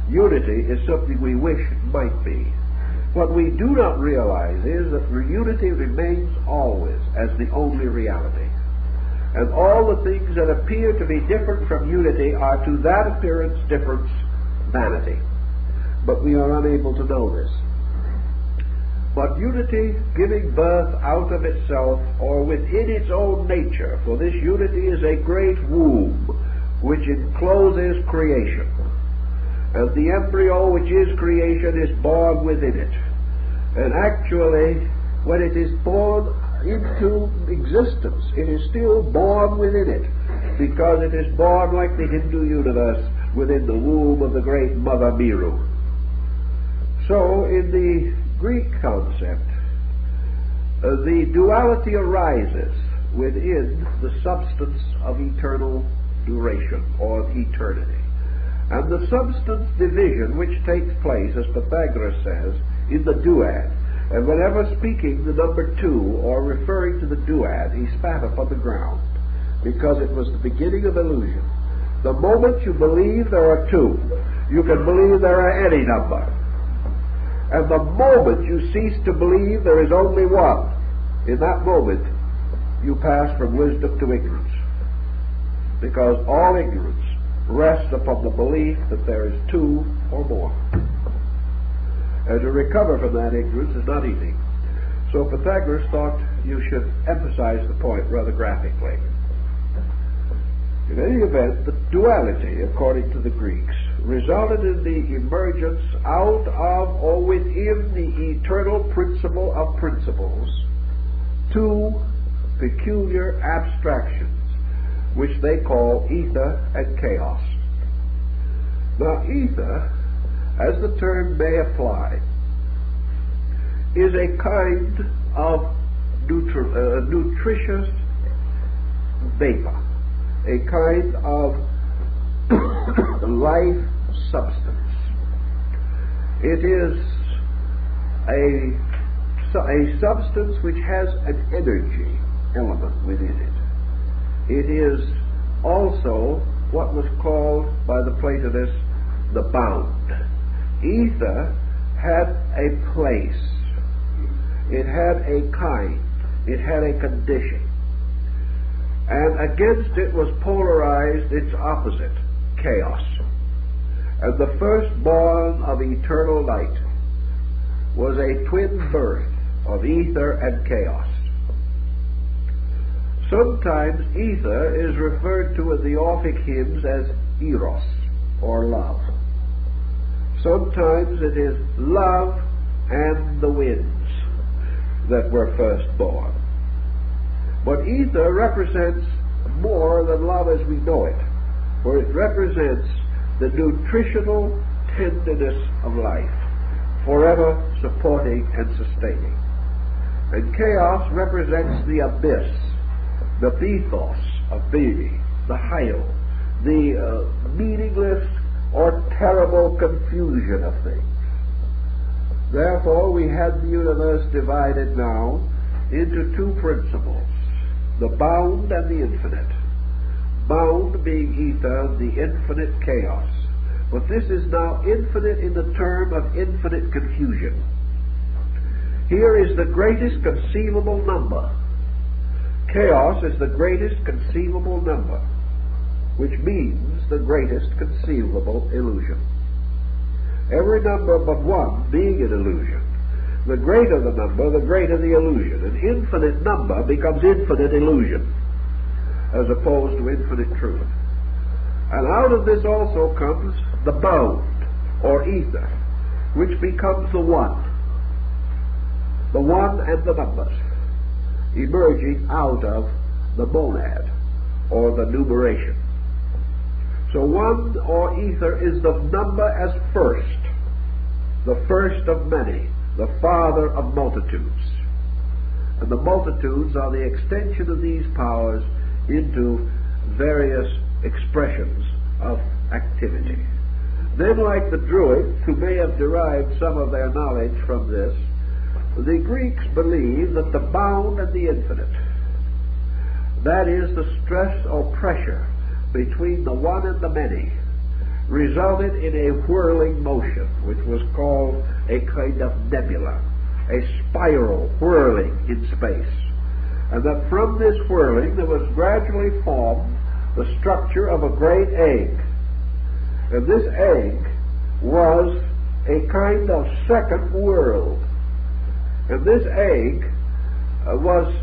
Unity is something we wish it might be. What we do not realize is that unity remains always as the only reality. And all the things that appear to be different from unity are to that appearance difference vanity. But we are unable to know this. But unity giving birth out of itself or within its own nature, for this unity is a great womb which encloses creation. And the embryo which is creation is born within it. And actually, when it is born into existence, it is still born within it, because it is born like the Hindu universe within the womb of the great Mother Miru. So, in the Greek concept, the duality arises within the substance of eternal duration, or eternity. And the substance division which takes place, as Pythagoras says, in the duad. And whenever speaking the number 2, or referring to the duad, he spat upon the ground, because it was the beginning of illusion. The moment you believe there are 2, you can believe there are any number. And the moment you cease to believe there is only 1, in that moment you pass from wisdom to ignorance. Because all ignorance rests upon the belief that there is 2 or more. And to recover from that ignorance is not easy. So Pythagoras thought you should emphasize the point rather graphically. In any event, the duality, according to the Greeks, resulted in the emergence out of or within the eternal principle of principles 2 peculiar abstractions, which they call ether and chaos. Now, ether, as the term may apply, is a kind of nutritious vapor, a kind of life substance. It is a substance which has an energy element within it. It is also what was called by the Platonists the bound. Ether had a place, it had a kind, it had a condition, and against it was polarized its opposite, chaos. And the firstborn of eternal light was a twin birth of ether and chaos. Sometimes ether is referred to in the Orphic hymns as eros, or love. Sometimes it is love and the winds that were first born. But ether represents more than love as we know it, for it represents the nutritional tenderness of life, forever supporting and sustaining. And chaos represents the abyss, the pathos of being, the hyle, the meaningless or terrible confusion of things. Therefore, we have the universe divided now into 2 principles, the bound and the infinite. Bound being ether, the infinite chaos. But this is now infinite in the term of infinite confusion. Here is the greatest conceivable number. Chaos is the greatest conceivable number, which means the greatest conceivable illusion. Every number but 1 being an illusion. The greater the number, the greater the illusion. An infinite number becomes infinite illusion, as opposed to infinite truth. And out of this also comes the bound, or ether, which becomes the one and the numbers, emerging out of the monad, or the numeration. So one, or ether, is the number as first, the first of many, the father of multitudes. And the multitudes are the extension of these powers into various expressions of activity. Then, like the Druids, who may have derived some of their knowledge from this, the Greeks believe that the bound and the infinite, that is, the stress or pressure between the one and the many, resulted in a whirling motion, which was called a kind of nebula, a spiral whirling in space. And that from this whirling there was gradually formed the structure of a great egg. And this egg was a kind of second world. And this egg was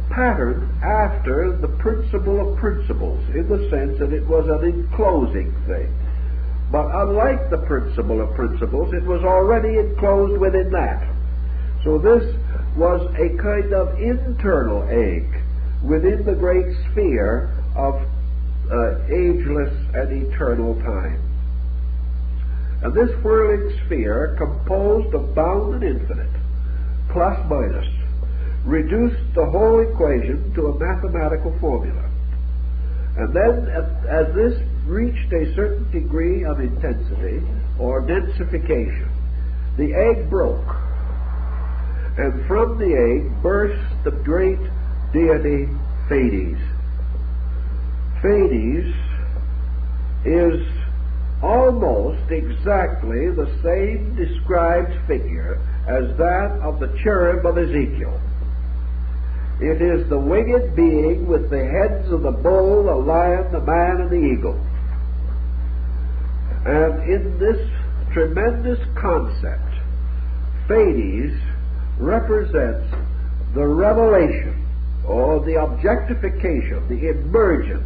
patterned after the principle of principles, in the sense that it was an enclosing thing. But unlike the principle of principles, it was already enclosed within that. So this was a kind of internal egg within the great sphere of ageless and eternal time. And this whirling sphere, composed of bound and infinite, plus minus, reduced the whole equation to a mathematical formula. And then, as this reached a certain degree of intensity, or densification, the egg broke. And from the egg burst the great deity Deities. Deities is almost exactly the same described figure as that of the cherub of Ezekiel. It is the winged being with the heads of the bull, the lion, the man, and the eagle. And in this tremendous concept, Deities represents the revelation, or the objectification, the emergence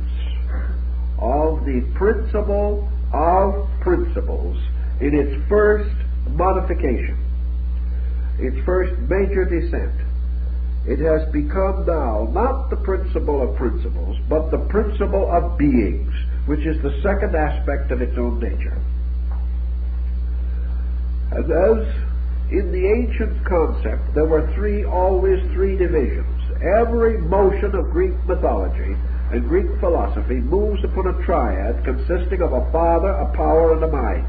of the principle of principles in its first modification, its first major descent. It has become now not the principle of principles, but the principle of beings, which is the second aspect of its own nature. And as in the ancient concept there were always three divisions. Every motion of Greek mythology and Greek philosophy moves upon a triad consisting of a father, a power, and a mind.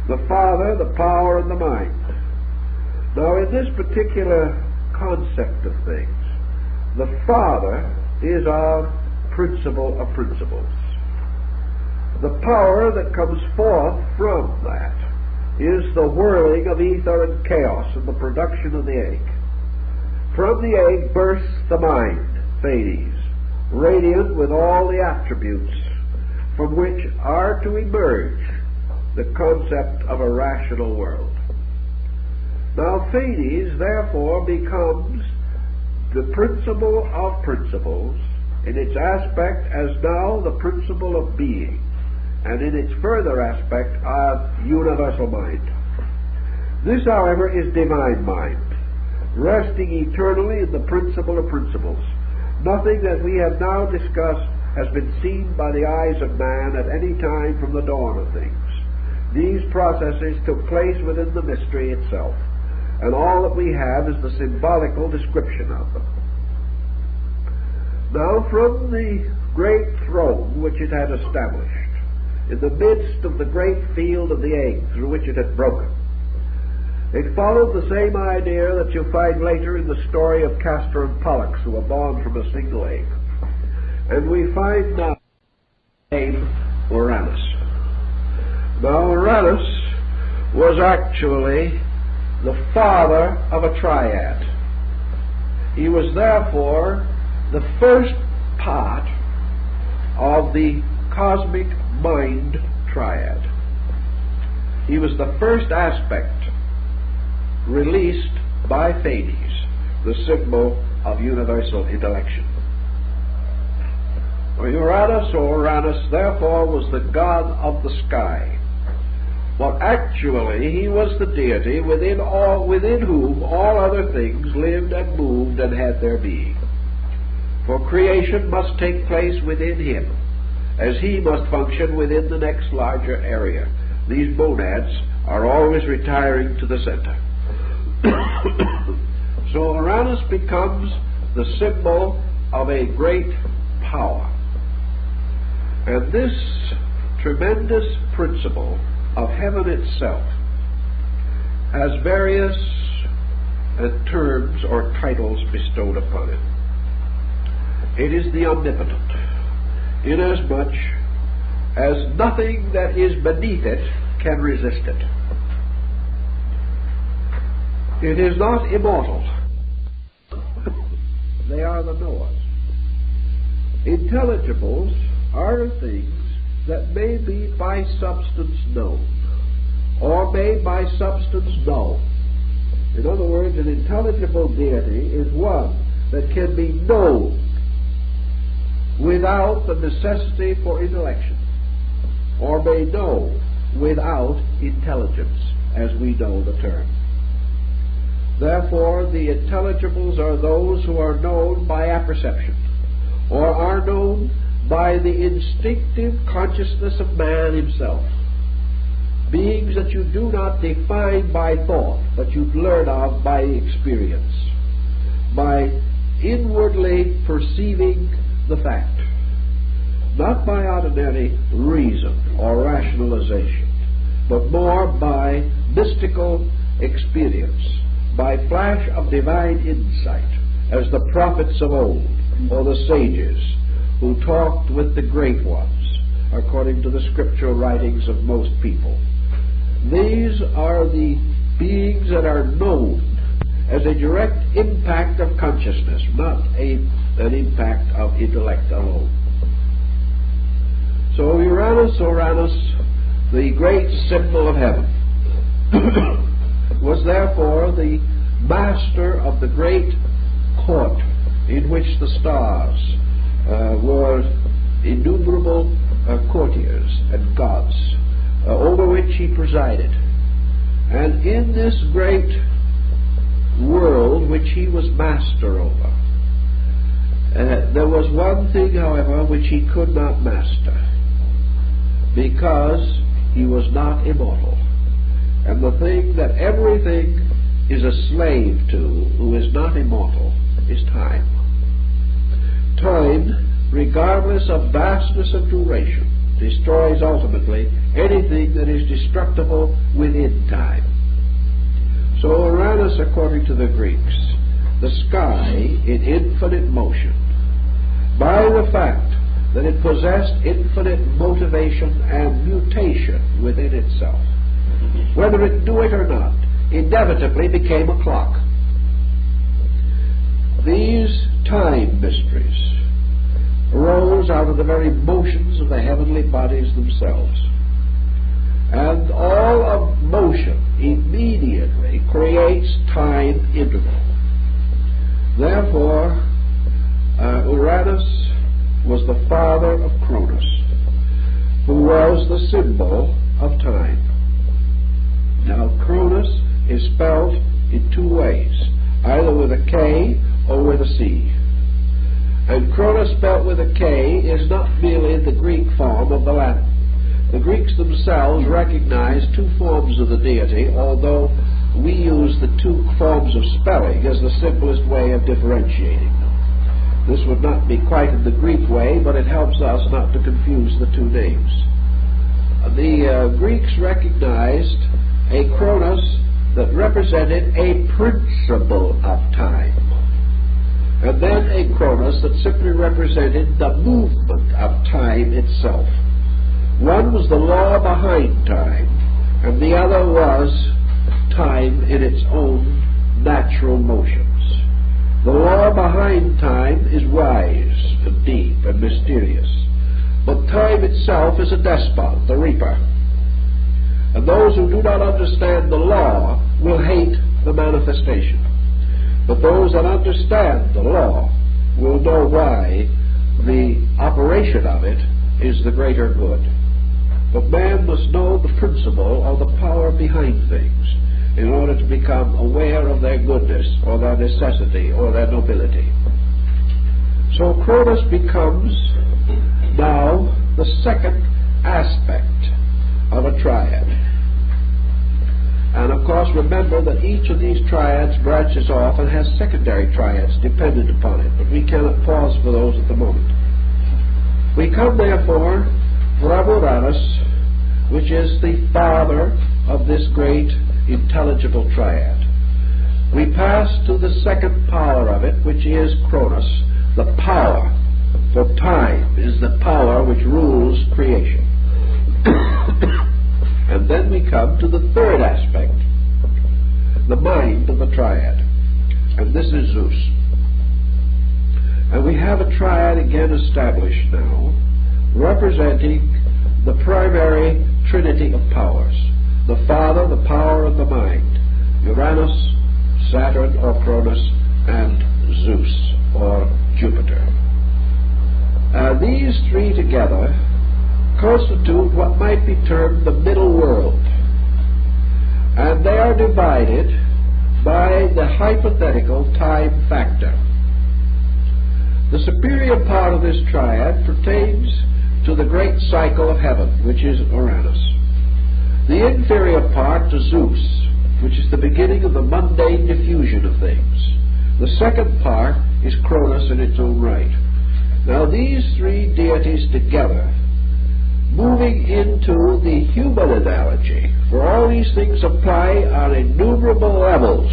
The father, the power, and the mind. Now, in this particular concept of things, the father is our principle of principles. The power that comes forth from that is the whirling of ether and chaos and the production of the egg. From the egg bursts the mind, Deities, radiant with all the attributes from which are to emerge the concept of a rational world. Now, Deities, therefore, becomes the principle of principles in its aspect as now the principle of being, and in its further aspect of universal mind. This, however, is divine mind, resting eternally in the principle of principles. Nothing that we have now discussed has been seen by the eyes of man at any time from the dawn of things. These processes took place within the mystery itself, and all that we have is the symbolical description of them. Now, from the great throne which it had established, in the midst of the great field of the egg through which it had broken, it followed the same idea that you find later in the story of Castor and Pollux, who were born from a single egg. And we find now the name Uranus. Now, Uranus was actually the father of a triad. He was therefore the first part of the cosmic mind triad. He was the first aspect released by Deities, the symbol of universal intellection. Uranus, or Uranus, therefore, was the god of the sky. But actually, he was the deity within whom all other things lived and moved and had their being. For creation must take place within him, as he must function within the next larger area. These monads are always retiring to the center. So Uranus becomes the symbol of a great power. And this tremendous principle of heaven itself has various terms or titles bestowed upon it. It is the omnipotent, inasmuch as nothing that is beneath it can resist it. It is not immortal. They are the knowers. Intelligibles are things that may be by substance known, or may by substance know. In other words, an intelligible deity is one that can be known without the necessity for intellection, or may know without intelligence, as we know the term. Therefore, the intelligibles are those who are known by apperception, or are known by the instinctive consciousness of man himself. Beings that you do not define by thought, but you learn of by experience, by inwardly perceiving the fact, not by ordinary reason or rationalization, but more by mystical experience, by flash of divine insight, as the prophets of old, or the sages, who talked with the great ones, according to the scriptural writings of most people. These are the beings that are known as a direct impact of consciousness, not an impact of intellect alone. So Uranus, the great symbol of heaven, was therefore the master of the great court in which the stars were innumerable courtiers and gods over which he presided. And in this great world which he was master over, there was one thing, however, which he could not master, because he was not immortal. And the thing that everything is a slave to who is not immortal is time. Time, regardless of vastness of duration, destroys ultimately anything that is destructible within time. So Uranus, according to the Greeks, the sky in infinite motion, by the fact that it possessed infinite motivation and mutation within itself, whether it knew it or not, inevitably became a clock. These time mysteries arose out of the very motions of the heavenly bodies themselves. And all of motion immediately creates time interval. Therefore, Uranus was the father of Cronus, who was the symbol of time. Now, Cronus is spelled in two ways, either with a K or with a C. And Cronus spelled with a K is not merely the Greek form of the Latin. The Greeks themselves recognize two forms of the deity, although we use the two forms of spelling as the simplest way of differentiating them. This would not be quite in the Greek way, but it helps us not to confuse the two names. The Greeks recognized a Cronus that represented a principle of time, and then a Cronus that simply represented the movement of time itself. One was the law behind time, and the other was time in its own natural motions. The law behind time is wise and deep and mysterious, but time itself is a despot, the reaper. And those who do not understand the law will hate the manifestation. But those that understand the law will know why the operation of it is the greater good. But man must know the principle or the power behind things in order to become aware of their goodness or their necessity or their nobility. So Cronus becomes now the second aspect of a triad. And of course remember that each of these triads branches off and has secondary triads dependent upon it, but we cannot pause for those at the moment. We come therefore from Uranus, which is the father of this great intelligible triad. We pass to the second power of it, which is Cronus, the power, for time is the power which rules creation. And then we come to the third aspect, the mind of the triad, and this is Zeus. And we have a triad again established now, representing the primary trinity of powers, the Father, the power, and the mind, Uranus, Saturn or Cronus, and Zeus or Jupiter. These three together constitute what might be termed the middle world, and they are divided by the hypothetical time factor. The superior part of this triad pertains to the great cycle of heaven, which is Uranus. The inferior part to Zeus, which is the beginning of the mundane diffusion of things. The second part is Cronus in its own right. Now these three deities together, moving into the human analogy, for all these things apply on innumerable levels,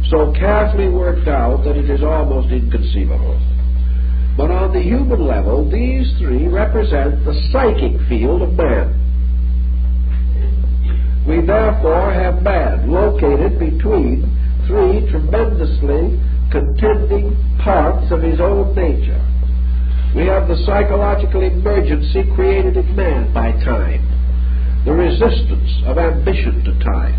so carefully worked out that it is almost inconceivable. But on the human level, these three represent the psychic field of man. We therefore have man located between three tremendously contending parts of his own nature. We have the psychological emergency created in man by time, the resistance of ambition to time.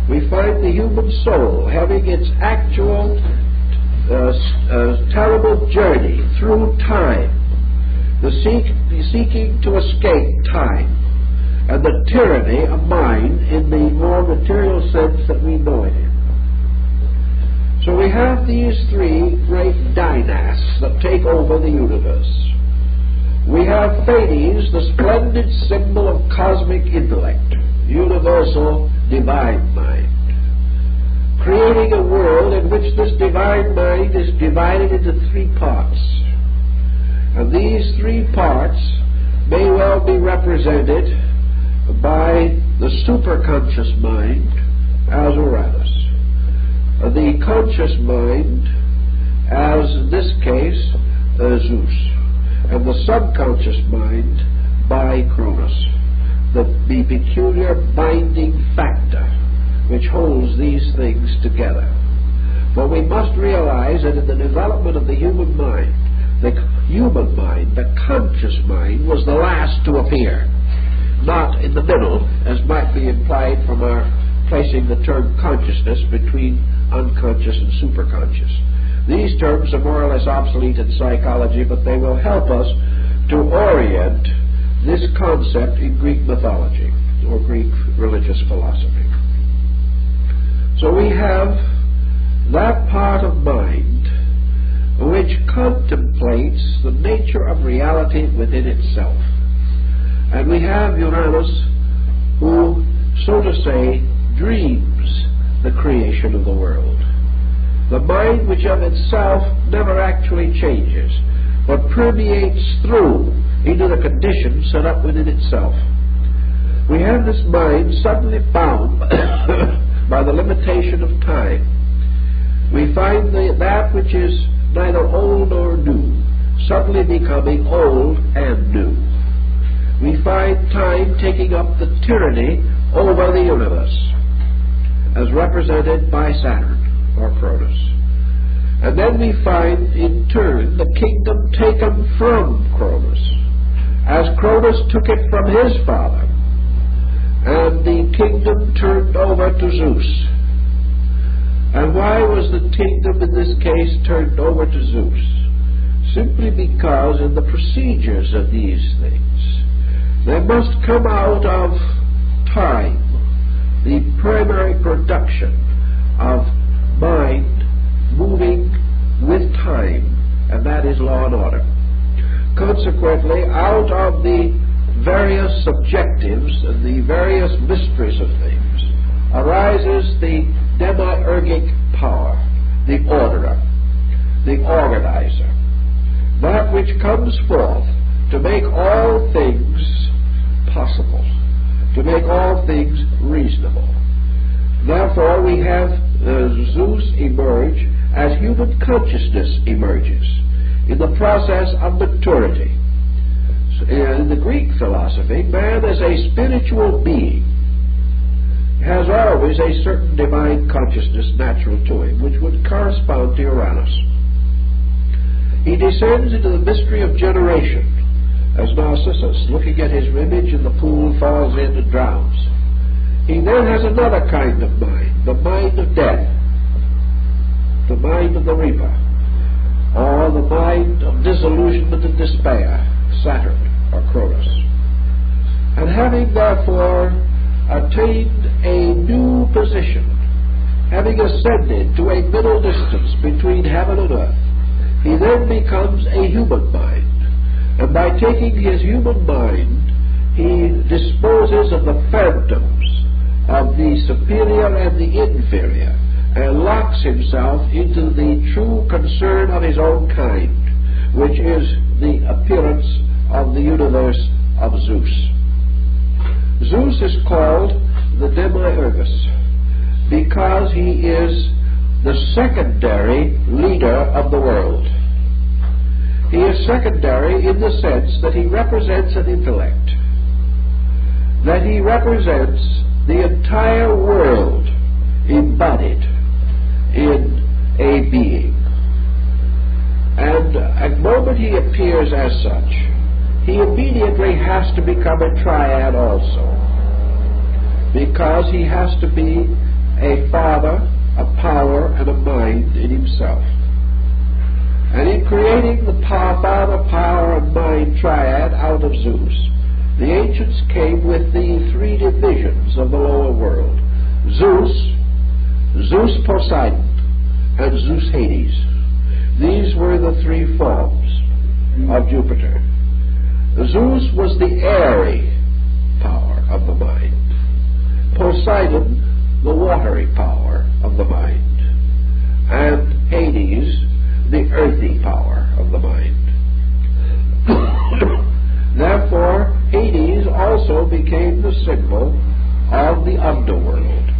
We find the human soul having its actual terrible journey through time, the seeking to escape time, and the tyranny of mind in the more material sense that we know it in. So we have these three great dynasts that take over the universe. We have Deities, the splendid symbol of cosmic intellect, universal divine mind, creating a world in which this divine mind is divided into three parts. And these three parts may well be represented by the superconscious mind as Uranus, the conscious mind as, in this case, Zeus, and the subconscious mind by Cronus, the peculiar binding factor which holds these things together. For we must realize that in the development of the human mind, the conscious mind, was the last to appear, not in the middle, as might be implied from our placing the term consciousness between unconscious and superconscious. These terms are more or less obsolete in psychology, but they will help us to orient this concept in Greek mythology or Greek religious philosophy. So we have that part of mind which contemplates the nature of reality within itself. And we have Uranus, who, so to say, dreams the creation of the world. The mind which of itself never actually changes, but permeates through into the conditions set up within itself. We have this mind suddenly bound by the limitation of time. We find that which is neither old nor new suddenly becoming old and new. We find time taking up the tyranny over the universe, as represented by Saturn or Cronus. And then we find in turn the kingdom taken from Cronus, as Cronus took it from his father, and the kingdom turned over to Zeus. And why was the kingdom in this case turned over to Zeus? simply because in the procedures of these things, they must come out of time, the primary production of mind moving with time, and that is law and order. Consequently, out of the various subjectives and the various mysteries of things arises the demiurgic power, the orderer, the organizer, that which comes forth to make all things possible, to make all things reasonable. Therefore, we have Zeus emerge as human consciousness emerges in the process of maturity. In the Greek philosophy, man as a spiritual being has always a certain divine consciousness natural to him, which would correspond to Uranus. He descends into the mystery of generation, as Narcissus, looking at his image in the pool, falls in and drowns. He then has another kind of mind, the mind of death, the mind of the reaper, or the mind of disillusionment and despair, Saturn or Cronus. And having therefore attained a new position, having ascended to a middle distance between heaven and earth, he then becomes a human mind. And by taking his human mind, he disposes of the phantoms of the superior and the inferior, and locks himself into the true concern of his own kind, which is the appearance of the universe of Zeus. Zeus is called the Demiurgus because he is the secondary leader of the world. He is secondary in the sense that he represents an intellect, that he represents the entire world embodied in a being. And at the moment he appears as such, he immediately has to become a triad also, because he has to be a father, a power, and a mind in himself. And in creating the father, power, and mind triad out of Zeus, the ancients came with the three divisions of the lower world: Zeus Poseidon, and Zeus Hades. These were the three forms of Jupiter. Zeus was the airy power of the mind, Poseidon the watery power of the mind, and Hades the earthy power of the mind. Therefore, Hades also became the symbol of the underworld.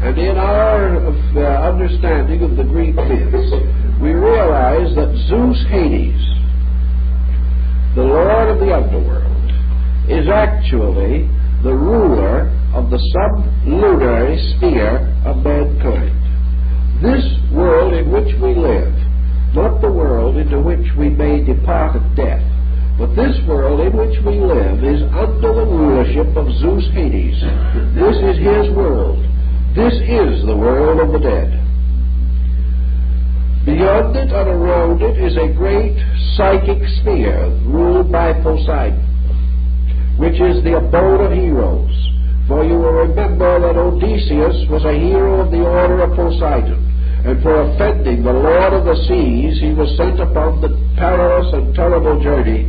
And in our understanding of the Greek myths, we realize that Zeus Hades, the lord of the underworld, is actually the ruler of the sublunary sphere of mankind. This world in which we live, not the world into which we may depart at death, but this world in which we live is under the rulership of Zeus Hades. This is his world. This is the world of the dead. Beyond it and around it is a great psychic sphere ruled by Poseidon, which is the abode of heroes. For you will remember that Odysseus was a hero of the order of Poseidon, and for offending the Lord of the Seas, he was sent upon the perilous and terrible journey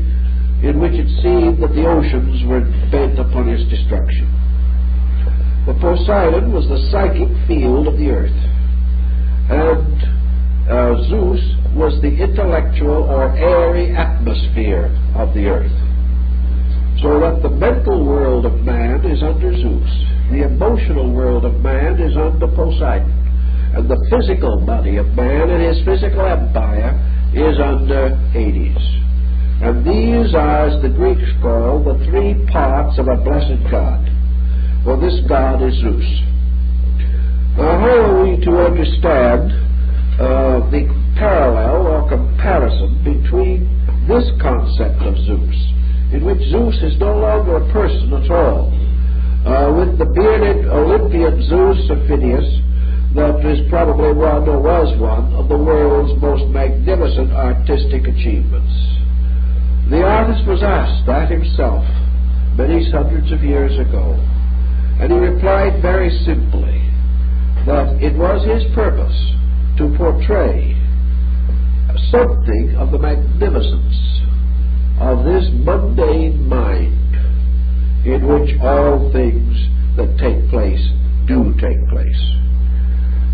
in which it seemed that the oceans were bent upon his destruction. But Poseidon was the psychic field of the earth, and Zeus was the intellectual or airy atmosphere of the earth. So that the mental world of man is under Zeus, the emotional world of man is under Poseidon, and the physical body of man and his physical empire is under Hades. And these are, as the Greeks call, the three parts of a blessed god. For this god is Zeus. Now, how are we to understand the parallel or comparison between this concept of Zeus, in which Zeus is no longer a person at all, with the bearded Olympian Zeus of Phidias, that is probably one, or was one, of the world's most magnificent artistic achievements. The artist was asked that himself many hundreds of years ago, and he replied very simply that it was his purpose to portray something of the magnificence of this mundane mind in which all things that take place do take place.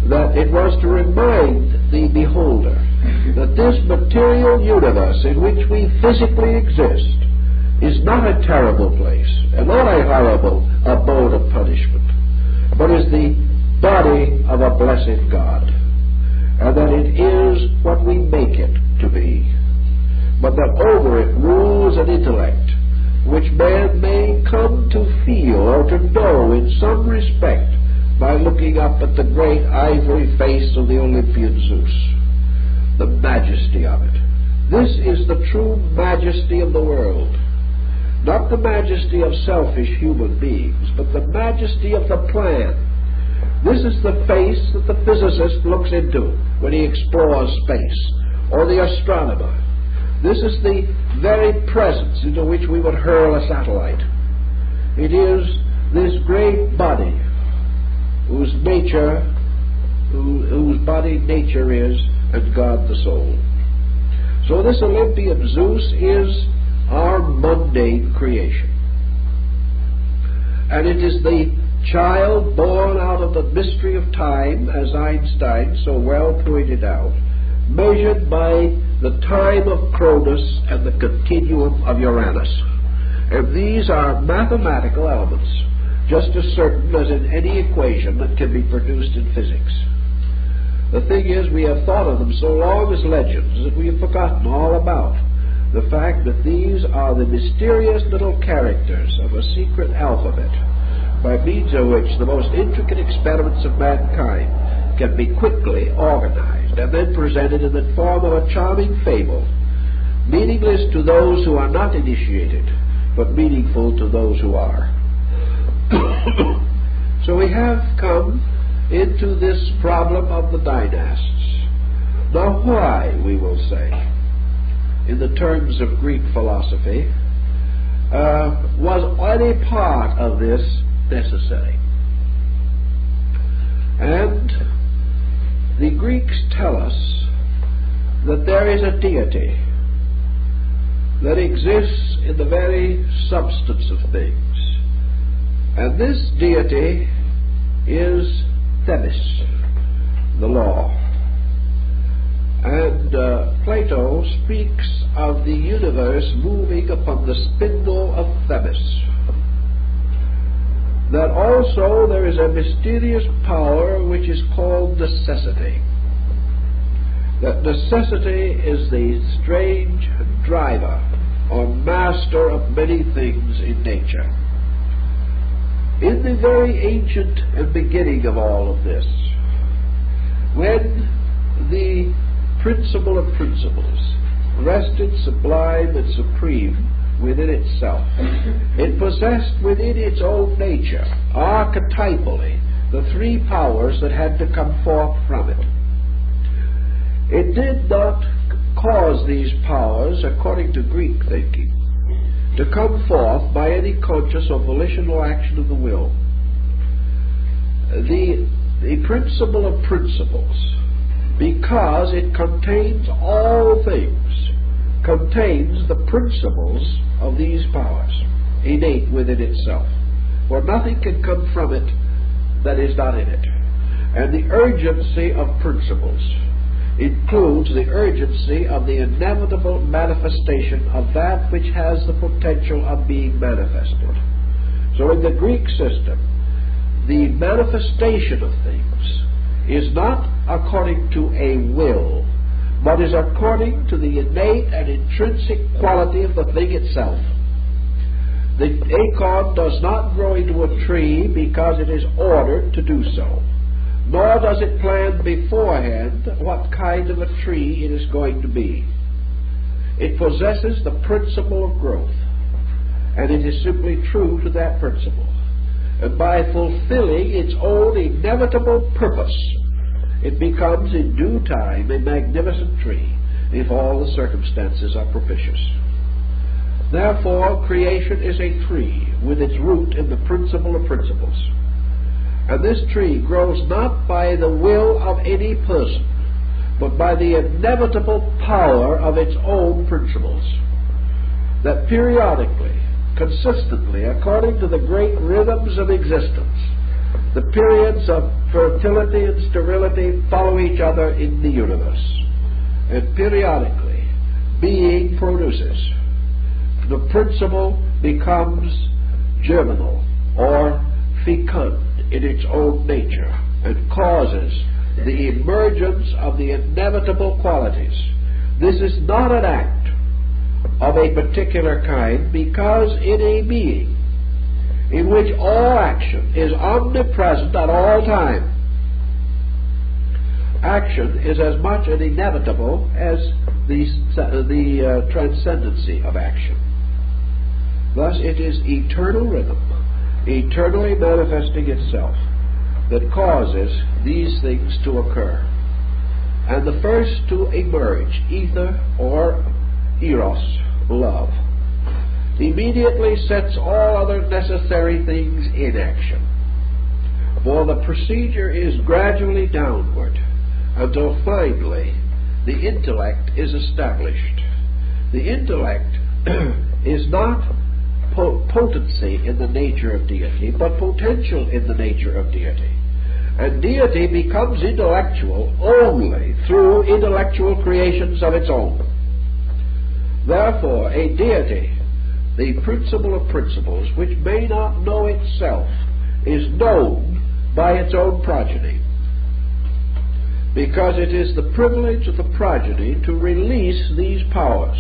That it was to remind the beholder that this material universe in which we physically exist is not a terrible place and not a horrible abode of punishment, but is the body of a blessed God, and that it is what we make it to be, but that over it rules an intellect which man may come to feel or to know in some respect by looking up at the great ivory face of the Olympian Zeus, the majesty of it. This is the true majesty of the world. Not the majesty of selfish human beings, but the majesty of the plan. This is the face that the physicist looks into when he explores space, or the astronomer. This is the very presence into which we would hurl a satellite. It is this great body whose body nature is, and God the soul. So this Olympian Zeus is our mundane creation. And it is the child born out of the mystery of time, as Einstein so well pointed out, measured by the time of Cronus and the continuum of Uranus. And these are mathematical elements, just as certain as in any equation that can be produced in physics. The thing is, we have thought of them so long as legends that we have forgotten all about the fact that these are the mysterious little characters of a secret alphabet by means of which the most intricate experiments of mankind can be quickly organized and then presented in the form of a charming fable, meaningless to those who are not initiated, but meaningful to those who are. So we have come into this problem of the dynasts. Now why, we will say, in the terms of Greek philosophy, was any part of this necessary? And the Greeks tell us that there is a deity that exists in the very substance of things. And this deity is Themis, the law. And Plato speaks of the universe moving upon the spindle of Themis. That also there is a mysterious power which is called necessity. That necessity is the strange driver or master of many things in nature. In the very ancient and beginning of all of this, when the principle of principles rested sublime and supreme within itself, it possessed within its own nature, archetypally, the three powers that had to come forth from it. It did not cause these powers, according to Greek thinking, to come forth by any conscious or volitional action of the will. The principle of principles, because it contains all things, contains the principles of these powers, innate within itself. For nothing can come from it that is not in it. And the urgency of principles includes the urgency of the inevitable manifestation of that which has the potential of being manifested. So in the Greek system, the manifestation of things is not according to a will, but is according to the innate and intrinsic quality of the thing itself. The acorn does not grow into a tree because it is ordered to do so, nor does it plan beforehand what kind of a tree it is going to be. It possesses the principle of growth, and it is simply true to that principle. And by fulfilling its own inevitable purpose, it becomes in due time a magnificent tree if all the circumstances are propitious. Therefore, creation is a tree with its root in the principle of principles. And this tree grows not by the will of any person, but by the inevitable power of its own principles, that periodically, consistently, according to the great rhythms of existence, the periods of fertility and sterility follow each other in the universe, and periodically being produces. The principle becomes germinal or fecund in its own nature and causes the emergence of the inevitable qualities. This is not an act of a particular kind, because in a being in which all action is omnipresent at all time, action is as much an inevitable as the transcendency of action. Thus it is eternal rhythm, eternally manifesting itself, that causes these things to occur. And the first to emerge, ether or eros, love, immediately sets all other necessary things in action. For the procedure is gradually downward until finally the intellect is established. The intellect is not potency in the nature of deity, but potential in the nature of deity. And deity becomes intellectual only through intellectual creations of its own. Therefore, a deity, the principle of principles, which may not know itself, is known by its own progeny, because it is the privilege of the progeny to release these powers.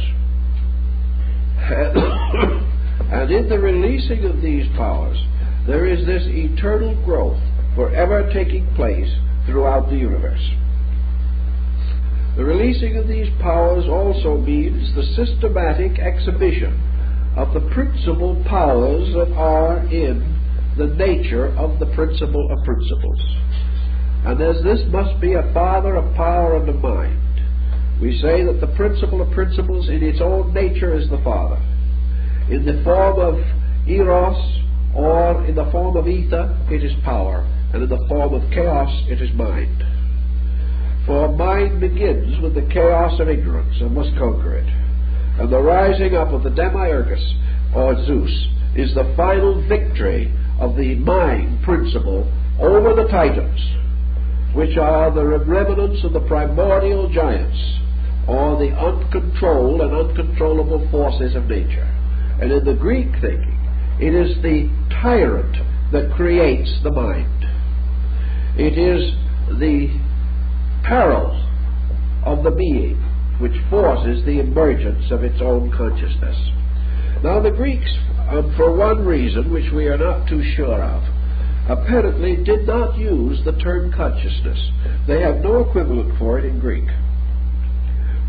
And in the releasing of these powers, there is this eternal growth forever taking place throughout the universe. The releasing of these powers also means the systematic exhibition of the principal powers that are in the nature of the principle of principles. And as this must be a father of power and of mind, we say that the principle of principles in its own nature is the father. In the form of eros or in the form of ether, it is power, and in the form of chaos, it is mind. For mind begins with the chaos of ignorance and must conquer it. And the rising up of the demiurgus, or Zeus, is the final victory of the mind principle over the Titans, which are the remnants of the primordial giants, or the uncontrolled and uncontrollable forces of nature. And in the Greek thinking, it is the tyrant that creates the mind. It is the peril of the being which forces the emergence of its own consciousness. Now the Greeks, for one reason which we are not too sure of, apparently did not use the term consciousness. They have no equivalent for it in Greek.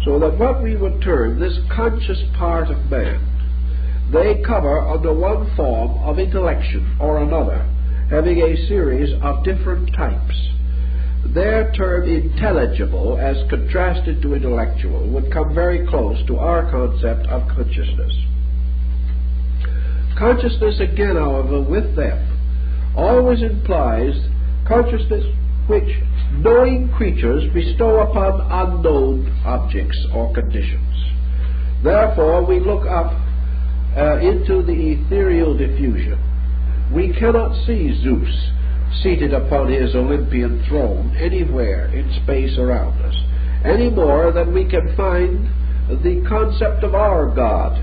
So that what we would term this conscious part of man, they cover under one form of intellection or another, having a series of different types. Their term intelligible, as contrasted to intellectual, would come very close to our concept of consciousness. Consciousness, again, however, with them, always implies consciousness which knowing creatures bestow upon unknown objects or conditions. Therefore, we look up into the ethereal diffusion. We cannot see Zeus seated upon his Olympian throne anywhere in space around us, any more than we can find the concept of our God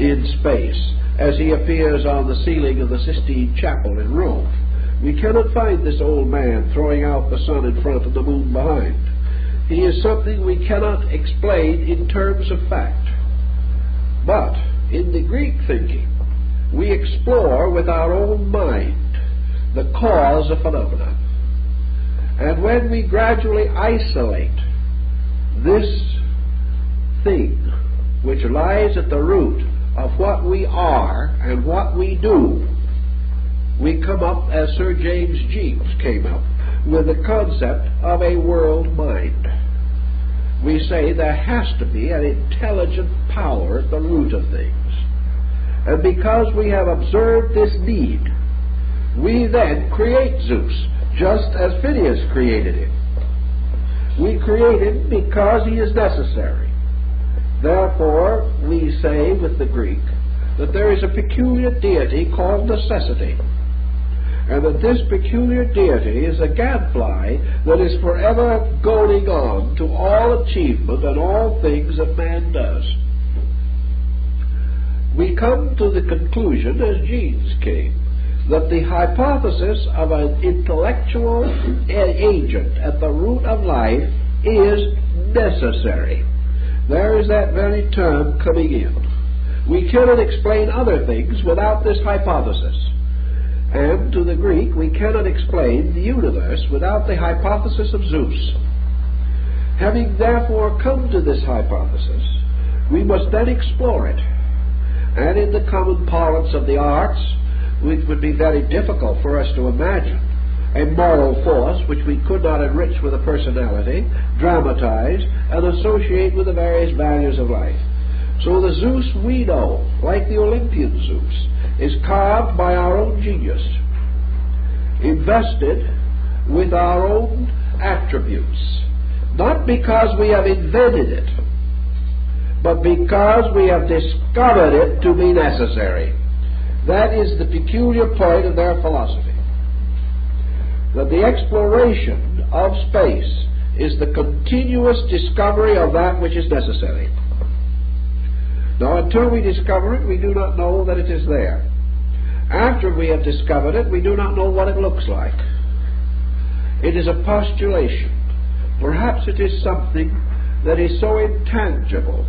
in space as he appears on the ceiling of the Sistine Chapel in Rome. We cannot find this old man throwing out the sun in front and the moon behind. He is something we cannot explain in terms of fact. But in the Greek thinking, we explore with our own mind the cause of phenomena. And when we gradually isolate this thing which lies at the root of what we are and what we do, we come up, as Sir James Jeames came up, with the concept of a world mind. We say there has to be an intelligent power at the root of things. And because we have observed this need, we then create Zeus, just as Phineas created him. We create him because he is necessary. Therefore, we say with the Greek that there is a peculiar deity called necessity, and that this peculiar deity is a gadfly that is forever going on to all achievement and all things that man does. We come to the conclusion, as Jeans came, that the hypothesis of an intellectual agent at the root of life is necessary. There is that very term coming in. We cannot explain other things without this hypothesis. And to the Greek, we cannot explain the universe without the hypothesis of Zeus. Having therefore come to this hypothesis, we must then explore it. And in the common parlance of the arts, it would be very difficult for us to imagine a moral force which we could not enrich with a personality, dramatize, and associate with the various values of life. So the Zeus we know, like the Olympian Zeus, is carved by our own genius, invested with our own attributes, not because we have invented it, but because we have discovered it to be necessary. That is the peculiar point of their philosophy, that the exploration of space is the continuous discovery of that which is necessary. Now, until we discover it, we do not know that it is there. After we have discovered it, we do not know what it looks like. It is a postulation. Perhaps it is something that is so intangible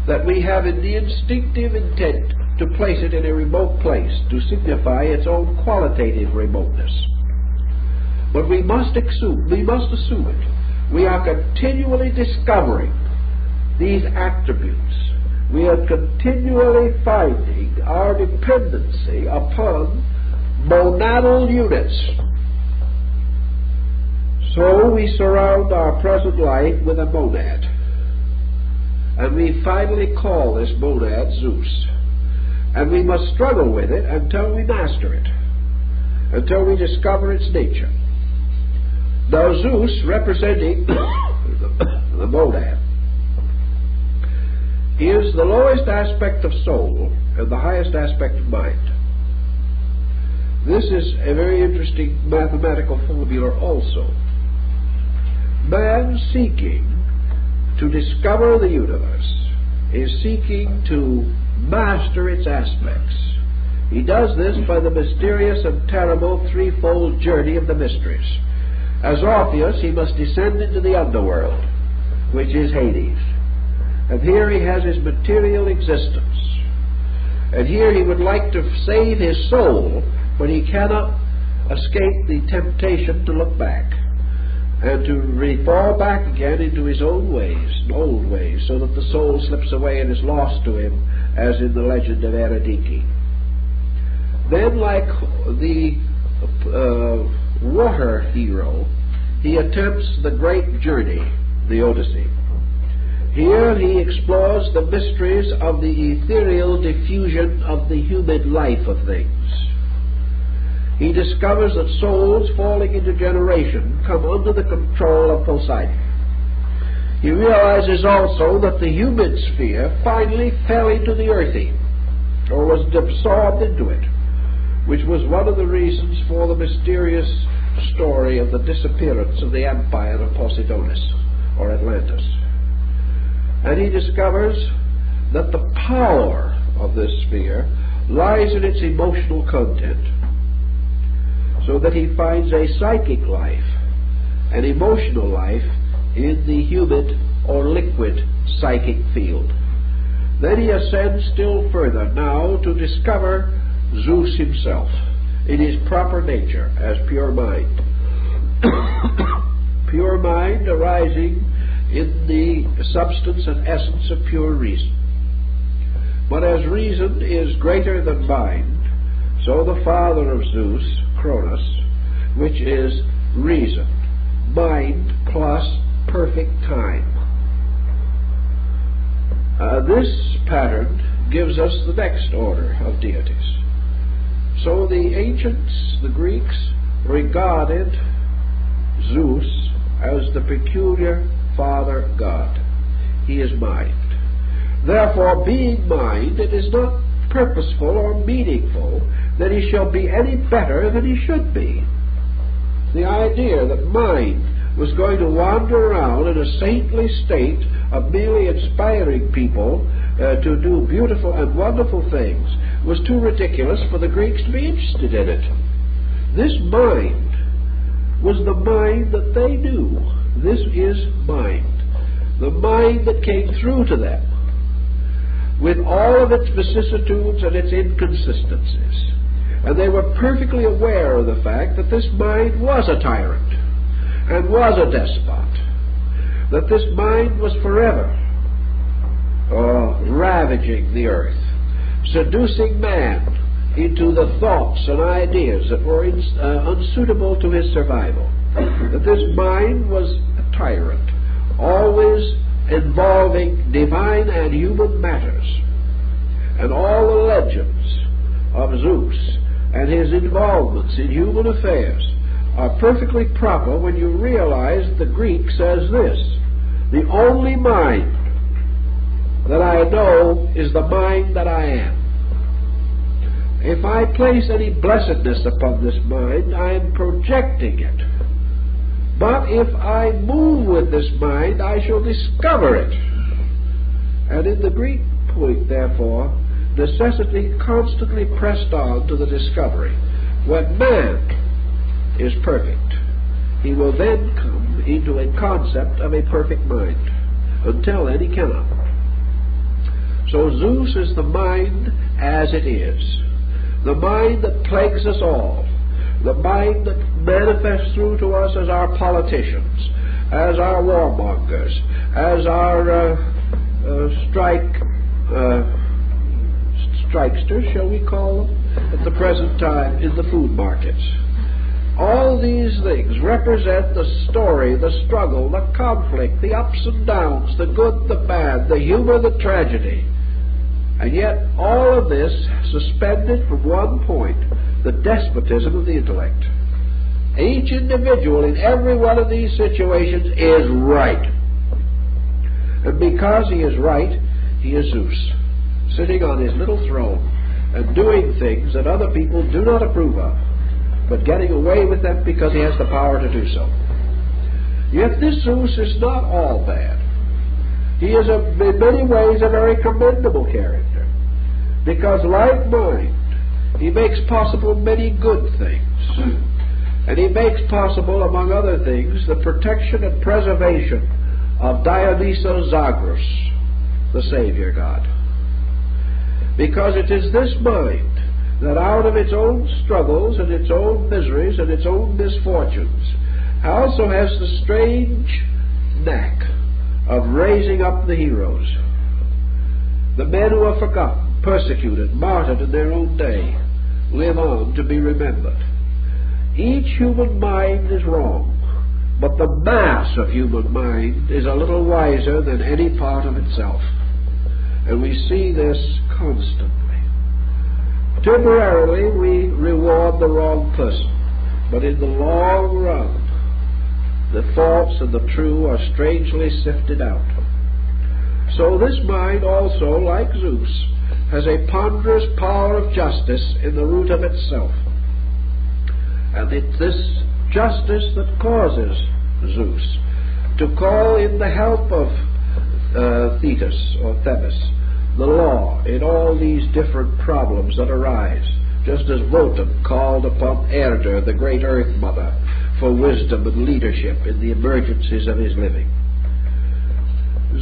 that we have in the instinctive intent to place it in a remote place, to signify its own qualitative remoteness. But we must assume it. We are continually discovering these attributes. We are continually finding our dependency upon monadal units. So we surround our present life with a monad, and we finally call this monad Zeus. And we must struggle with it until we master it, until we discover its nature. Now Zeus, representing the monad, is the lowest aspect of soul and the highest aspect of mind. This is a very interesting mathematical formula also. Man seeking to discover the universe is seeking to master its aspects. He does this by the mysterious and terrible threefold journey of the mysteries. As Orpheus, he must descend into the underworld, which is Hades. And here he has his material existence. And here he would like to save his soul, but he cannot escape the temptation to look back and to fall back again into his own ways, old ways, so that the soul slips away and is lost to him, as in the legend of Eurydice. Then, like the water hero, he attempts the great journey, the Odyssey. Here he explores the mysteries of the ethereal diffusion of the human life of things. He discovers that souls falling into generation come under the control of Poseidon. He realizes also that the human sphere finally fell into the earthy, or was absorbed into it, which was one of the reasons for the mysterious story of the disappearance of the empire of Poseidonis, or Atlantis. And he discovers that the power of this sphere lies in its emotional content, so that he finds a psychic life, an emotional life, in the humid or liquid psychic field. Then he ascends still further now to discover Zeus himself in his proper nature as pure mind. Pure mind arising in the substance and essence of pure reason. But as reason is greater than mind, so the father of Zeus, Cronus, which is reason, mind plus perfect time. This pattern gives us the next order of deities. So the ancients, the Greeks, regarded Zeus as the peculiar father god. He is mind. Therefore, being mind, it is not purposeful or meaningful that he shall be any better than he should be. The idea that mind was going to wander around in a saintly state of merely inspiring people to do beautiful and wonderful things was too ridiculous for the Greeks to be interested in it. This mind was the mind that they knew. This is mind. The mind that came through to them with all of its vicissitudes and its inconsistencies. And they were perfectly aware of the fact that this mind was a tyrant and was a despot, that this mind was forever ravaging the earth, seducing man into the thoughts and ideas that were unsuitable to his survival, that this mind was a tyrant, always involving divine and human matters, and all the legends of Zeus and his involvements in human affairs are perfectly proper when you realize the Greek says this: the only mind that I know is the mind that I am. If I place any blessedness upon this mind, I am projecting it. But if I move with this mind, I shall discover it. And in the Greek point, therefore, necessity constantly pressed on to the discovery. When man is perfect, he will then come into a concept of a perfect mind. Until then, he cannot. So Zeus is the mind as it is, the mind that plagues us all, the mind that manifests through to us as our politicians, as our warmongers, as our strikesters, shall we call them, at the present time in the food markets. All these things represent the story, the struggle, the conflict, the ups and downs, the good, the bad, the humor, the tragedy. And yet all of this suspended from one point, the despotism of the intellect. Each individual in every one of these situations is right. And because he is right, he is Zeus, sitting on his little throne and doing things that other people do not approve of, but getting away with them because he has the power to do so. Yet this Zeus is not all bad. He is in many ways a very commendable character, because like mind, he makes possible many good things. And he makes possible, among other things, the protection and preservation of Dionysos Zagros, the Savior God. Because it is this mind that out of its own struggles and its own miseries and its own misfortunes also has the strange knack of raising up the heroes, the men who are forgotten, persecuted, martyred in their own day, live on to be remembered. Each human mind is wrong, but the mass of human mind is a little wiser than any part of itself. And we see this constantly. Temporarily we reward the wrong person, but in the long run the false and the true are strangely sifted out. So this mind also, like Zeus, has a ponderous power of justice in the root of itself. And it's this justice that causes Zeus to call in the help of Thetis or Themis, the law, in all these different problems that arise, just as Wotan called upon Erder, the great Earth Mother, for wisdom and leadership in the emergencies of his living.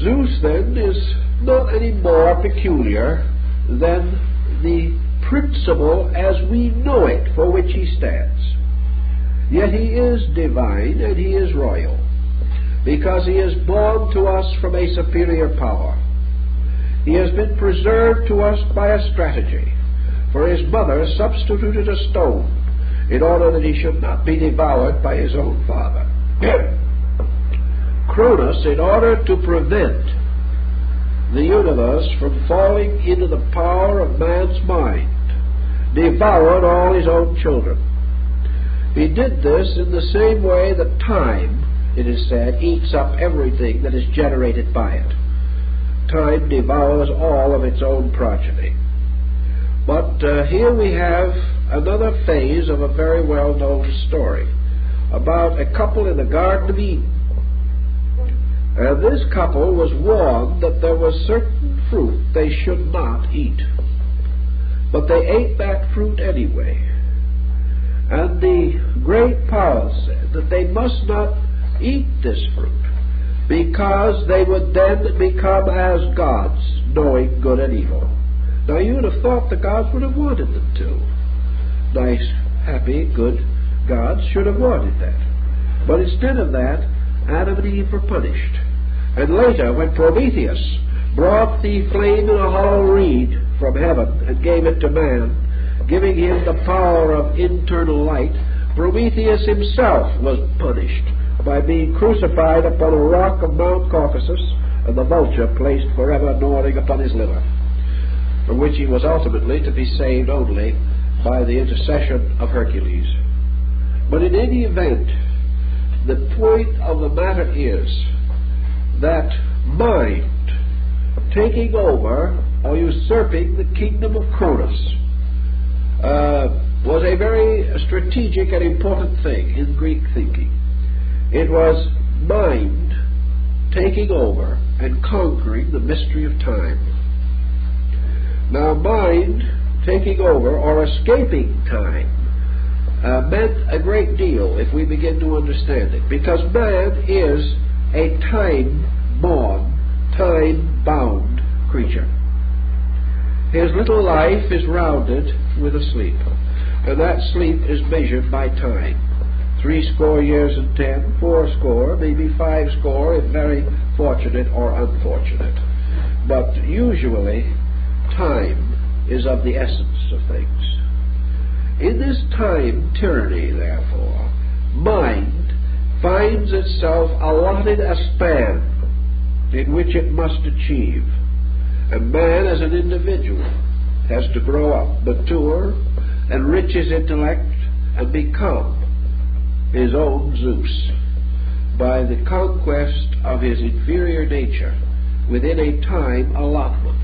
Zeus, then, is not any more peculiar than the principle as we know it for which he stands. Yet he is divine and he is royal, because he is born to us from a superior power. He has been preserved to us by a strategy, for his mother substituted a stone in order that he should not be devoured by his own father. Cronus, in order to prevent the universe from falling into the power of man's mind, devoured all his own children. He did this in the same way that time, it is said, eats up everything that is generated by it. Time devours all of its own progeny. But here we have another phase of a very well-known story about a couple in the Garden of Eden. And this couple was warned that there was certain fruit they should not eat. But they ate that fruit anyway. And the great powers said that they must not eat this fruit, because they would then become as gods, knowing good and evil. Now you would have thought the gods would have wanted them to. Nice, happy, good gods should have wanted that. But instead of that, Adam and Eve were punished. And later, when Prometheus brought the flame in a hollow reed from heaven and gave it to man, giving him the power of internal light, Prometheus himself was punished by being crucified upon a rock of Mount Caucasus, and the vulture placed forever gnawing upon his liver, from which he was ultimately to be saved only by the intercession of Hercules. But in any event, the point of the matter is that mind taking over or usurping the kingdom of Cronus was a very strategic and important thing in Greek thinking. It was mind taking over and conquering the mystery of time. Now, mind taking over or escaping time meant a great deal if we begin to understand it, because man is a time-born, time-bound creature. His little life is rounded with a sleep, and that sleep is measured by time. 60 years and 10, 80, maybe 50, if very fortunate or unfortunate. But usually, time is of the essence of things. In this time tyranny, therefore, mind finds itself allotted a span in which it must achieve. And man, as an individual, has to grow up, mature, enrich his intellect, and become his own Zeus by the conquest of his inferior nature within a time allotment.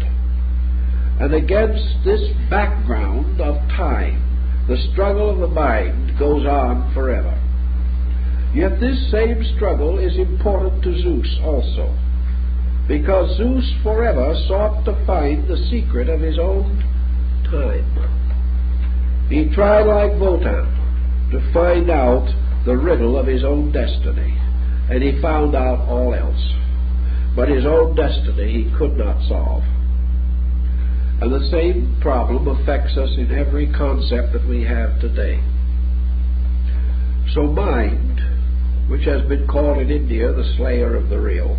And against this background of time, the struggle of the mind goes on forever. Yet this same struggle is important to Zeus also, because Zeus forever sought to find the secret of his own time. He tried, like Wotan, to find out the riddle of his own destiny, and he found out all else. But his own destiny he could not solve. And the same problem affects us in every concept that we have today. So mind, which has been called in India the slayer of the real,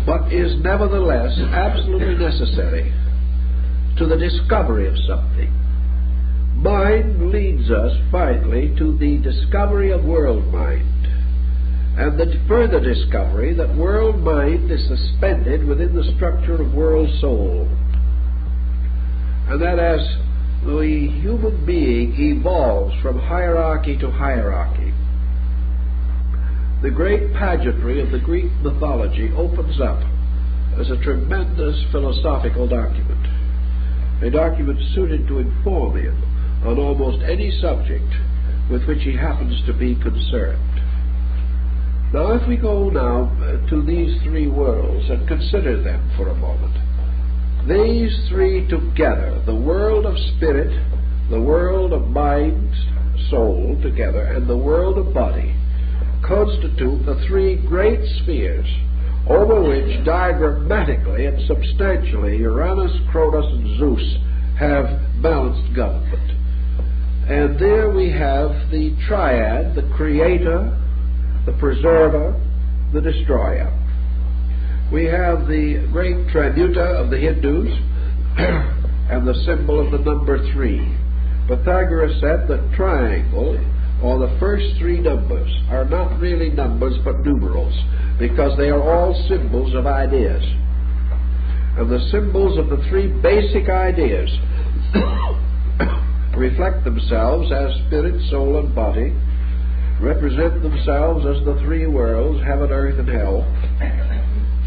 but is nevertheless absolutely necessary to the discovery of something. Mind leads us finally to the discovery of world mind, and the further discovery that world mind is suspended within the structure of world soul, and that as the human being evolves from hierarchy to hierarchy, the great pageantry of the Greek mythology opens up as a tremendous philosophical document, a document suited to inform him on almost any subject with which he happens to be concerned. Now, if we go now to these three worlds and consider them for a moment, these three together, the world of spirit, the world of mind, soul together, and the world of body, constitute the three great spheres over which diagrammatically and substantially Uranus, Cronus, and Zeus have balanced government. And there we have the triad, the creator, the preserver, the destroyer. We have the great tributa of the Hindus and the symbol of the number 3, Pythagoras said that triangle, or the first three numbers, are not really numbers but numerals, because they are all symbols of ideas. And the symbols of the three basic ideas reflect themselves as spirit, soul, and body, represent themselves as the three worlds, heaven, earth, and hell,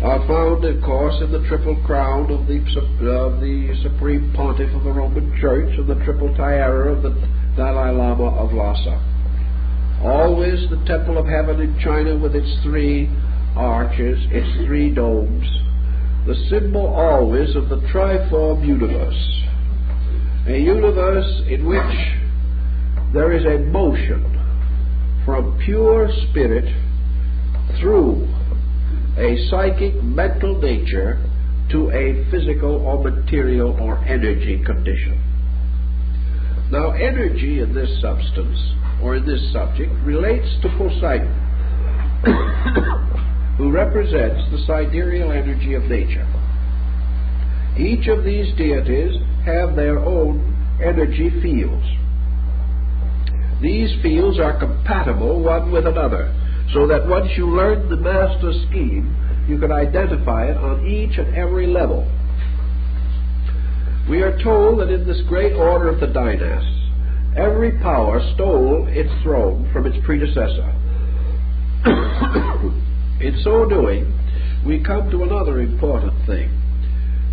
are found, of course, in the triple crown of the Supreme Pontiff of the Roman Church and the triple tiara of the Dalai Lama of Lhasa. Always the Temple of Heaven in China with its three arches, its three domes, the symbol always of the triform universe, a universe in which there is a motion from pure spirit through a psychic mental nature to a physical or material or energy condition. Now, energy in this substance or in this subject relates to Poseidon, who represents the sidereal energy of nature. Each of these deities have their own energy fields. These fields are compatible one with another, so that once you learn the master scheme, you can identify it on each and every level. We are told that in this great order of the Dynasties, every power stole its throne from its predecessor. In so doing, we come to another important thing,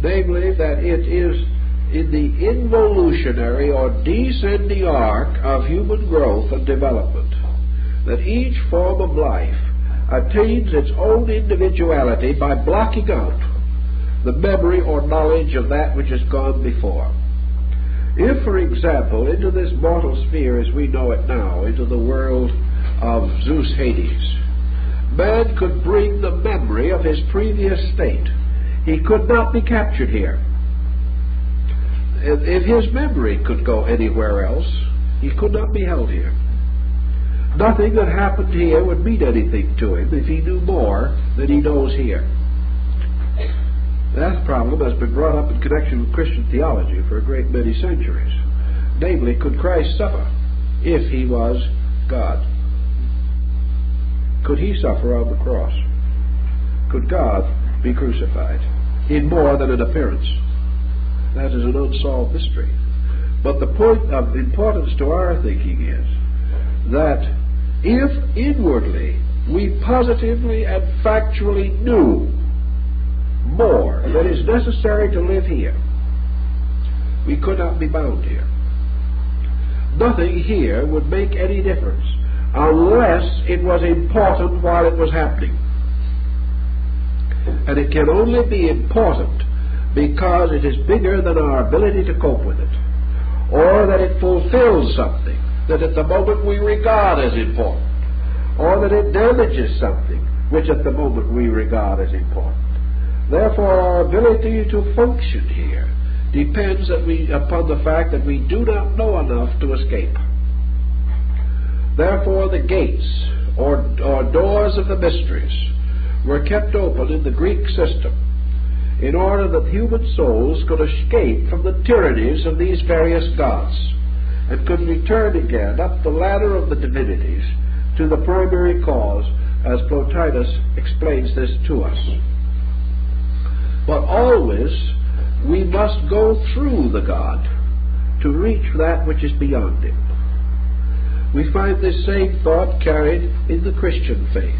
namely that it is in the involutionary or descending arc of human growth and development that each form of life attains its own individuality by blocking out the memory or knowledge of that which has gone before. If, for example, into this mortal sphere as we know it now, into the world of Zeus Hades, man could bring the memory of his previous state, he could not be captured here. If his memory could go anywhere else, he could not be held here. Nothing that happened here would mean anything to him if he knew more than he knows here. That problem has been brought up in connection with Christian theology for a great many centuries. Namely, could Christ suffer if he was God? Could he suffer on the cross? Could God be crucified in more than an appearance? That is an unsolved mystery. But the point of importance to our thinking is that if inwardly we positively and factually knew more than is necessary to live here, we could not be bound here. Nothing here would make any difference unless it was important while it was happening. And it can only be important because it is bigger than our ability to cope with it, or that it fulfills something that at the moment we regard as important, or that it damages something which at the moment we regard as important. Therefore, our ability to function here depends upon the fact that we do not know enough to escape. Therefore, the gates or doors of the mysteries were kept open in the Greek system in order that human souls could escape from the tyrannies of these various gods and could return again up the ladder of the divinities to the primary cause, as Plotinus explains this to us. But always we must go through the God to reach that which is beyond him. We find this same thought carried in the Christian faith,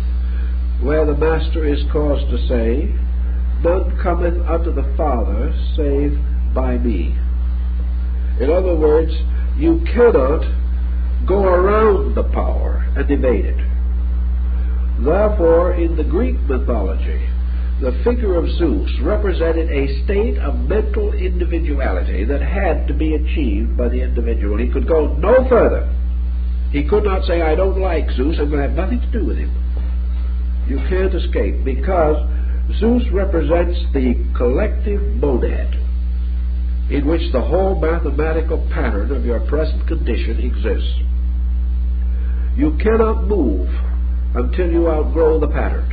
where the Master is caused to say, "None cometh unto the Father save by me." In other words, you cannot go around the power and evade it. Therefore, in the Greek mythology, the figure of Zeus represented a state of mental individuality that had to be achieved by the individual. He could go no further. He could not say, "I don't like Zeus, I'm going to have nothing to do with him." You can't escape, because Zeus represents the collective monad in which the whole mathematical pattern of your present condition exists. You cannot move until you outgrow the pattern.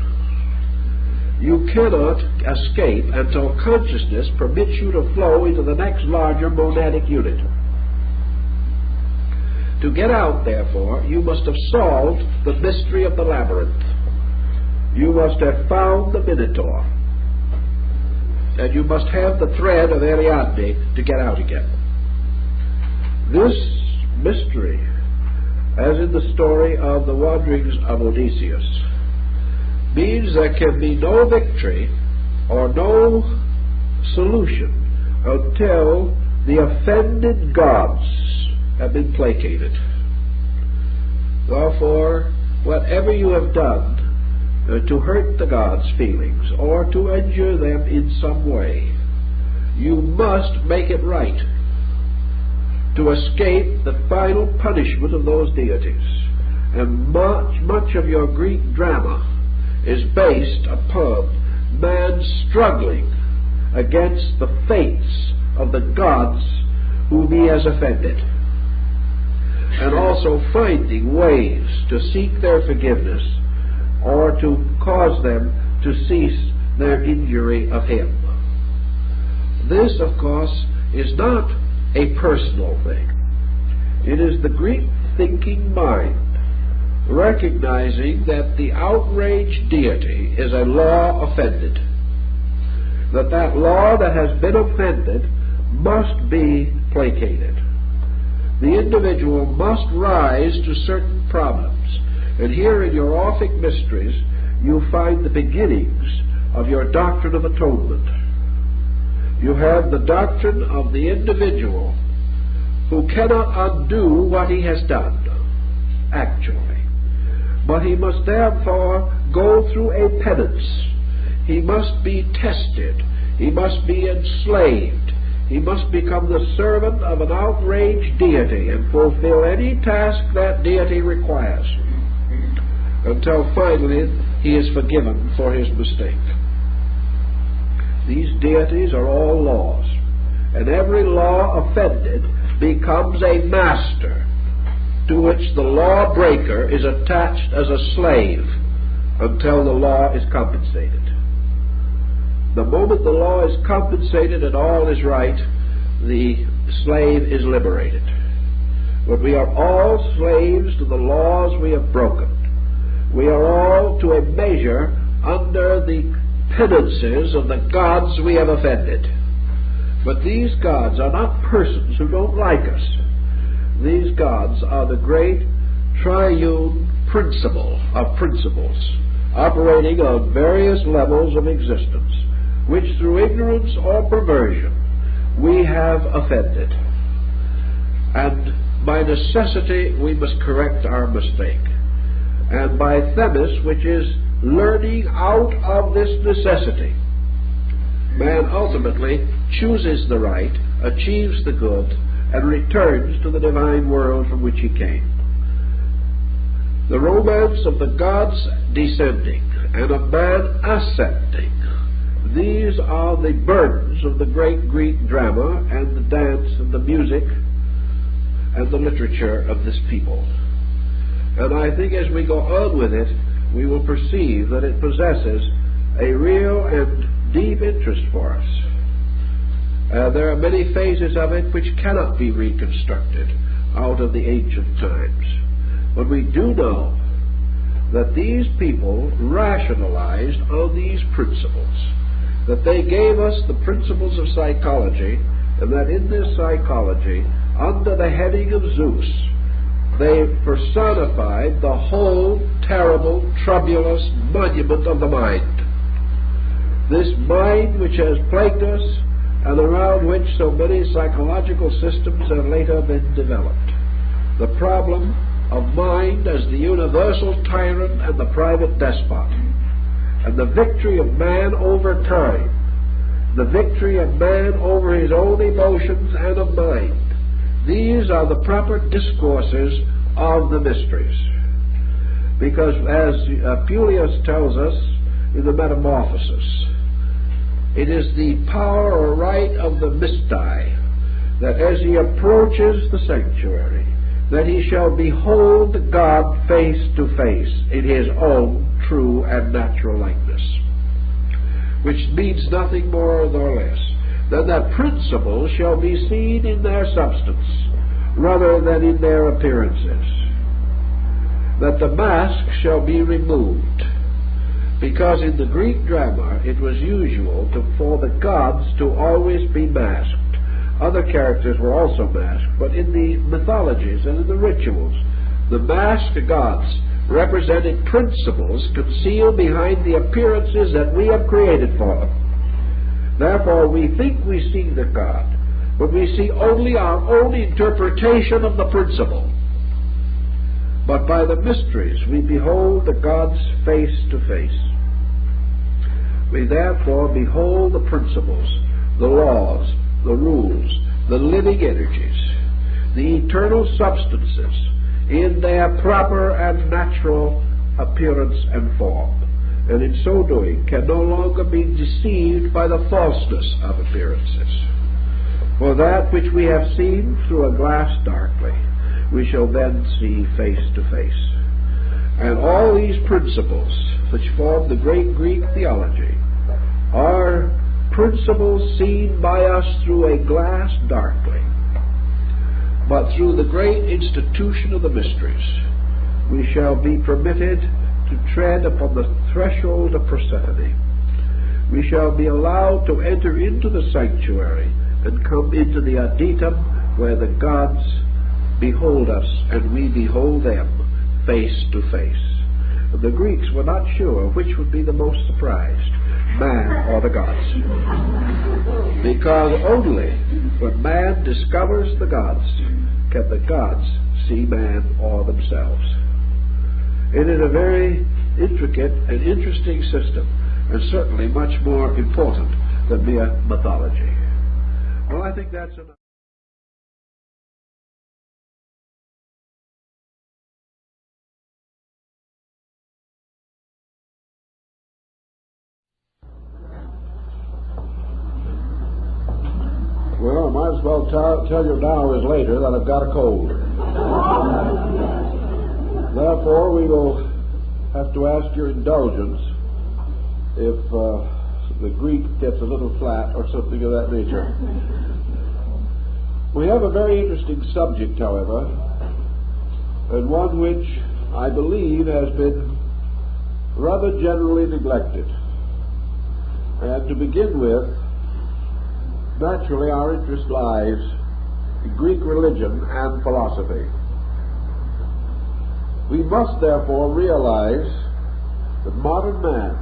You cannot escape until consciousness permits you to flow into the next larger monadic unit. To get out, therefore, you must have solved the mystery of the labyrinth. You must have found the Minotaur. And you must have the thread of Ariadne to get out again. This mystery, as in the story of the wanderings of Odysseus, means there can be no victory or no solution until the offended gods have been placated. Therefore, whatever you have done to hurt the gods' feelings or to injure them in some way, you must make it right to escape the final punishment of those deities. And much of your Greek drama is based upon man struggling against the fates of the gods whom he has offended, and also finding ways to seek their forgiveness or to cause them to cease their injury of him. This, of course, is not a personal thing. It is the Greek thinking mind recognizing that the outraged deity is a law offended, that law that has been offended must be placated. The individual must rise to certain problems. And here in your Orphic mysteries, you find the beginnings of your doctrine of atonement. You have the doctrine of the individual who cannot undo what he has done, actually. But he must therefore go through a penance. He must be tested. He must be enslaved. He must become the servant of an outraged deity and fulfill any task that deity requires, until finally he is forgiven for his mistake. These deities are all laws, and every law offended becomes a master to which the lawbreaker is attached as a slave until the law is compensated. The moment the law is compensated and all is right, the slave is liberated. But we are all slaves to the laws we have broken. We are all, to a measure, under the penances of the gods we have offended. But these gods are not persons who don't like us. These gods are the great triune principle of principles, operating on various levels of existence, which through ignorance or perversion we have offended. And by necessity we must correct our mistake. And by themis, which is learning out of this necessity, man ultimately chooses the right, achieves the good, and returns to the divine world from which he came. The romance of the gods descending and of man ascending, these are the burdens of the great Greek drama and the dance and the music and the literature of this people. And I think as we go on with it, we will perceive that it possesses a real and deep interest for us. There are many phases of it which cannot be reconstructed out of the ancient times. But we do know that these people rationalized on these principles, that they gave us the principles of psychology, and that in this psychology, under the heading of Zeus, they personified the whole terrible, troublous monument of the mind. This mind which has plagued us and around which so many psychological systems have later been developed. The problem of mind as the universal tyrant and the private despot, and the victory of man over time, the victory of man over his own emotions and of mind. These are the proper discourses of the mysteries. Because as Apuleius tells us in the Metamorphosis, it is the power or right of the mysti that as he approaches the sanctuary, that he shall behold God face to face in his own true and natural likeness, which means nothing more nor less than that principles shall be seen in their substance, rather than in their appearances. That the mask shall be removed, because in the Greek drama it was usual for the gods to always be masked. Other characters were also masked, but in the mythologies and in the rituals, the masked gods represented principles concealed behind the appearances that we have created for them. Therefore, we think we see the god, but we see only our own interpretation of the principle. But by the mysteries we behold the gods face to face. We therefore behold the principles, the laws, the rules, the living energies, the eternal substances in their proper and natural appearance and form, and in so doing can no longer be deceived by the falseness of appearances. For that which we have seen through a glass darkly, we shall then see face to face. And all these principles which form the great Greek theology are principles seen by us through a glass darkly. But through the great institution of the mysteries, we shall be permitted to tread upon the threshold of Persephone. We shall be allowed to enter into the sanctuary and come into the adytum where the gods behold us and we behold them face to face. And the Greeks were not sure which would be the most surprised, man or the gods. Because only when man discovers the gods can the gods see man or themselves. It is a very intricate and interesting system, and certainly much more important than mere mythology. Well, I think that's enough. Well, I might as well tell you now as later that I've got a cold. Therefore, we will have to ask your indulgence if the Greek gets a little flat or something of that nature. We have a very interesting subject, however, and one which I believe has been rather generally neglected. And to begin with, naturally, our interest lies in Greek religion and philosophy. We must therefore realize that modern man,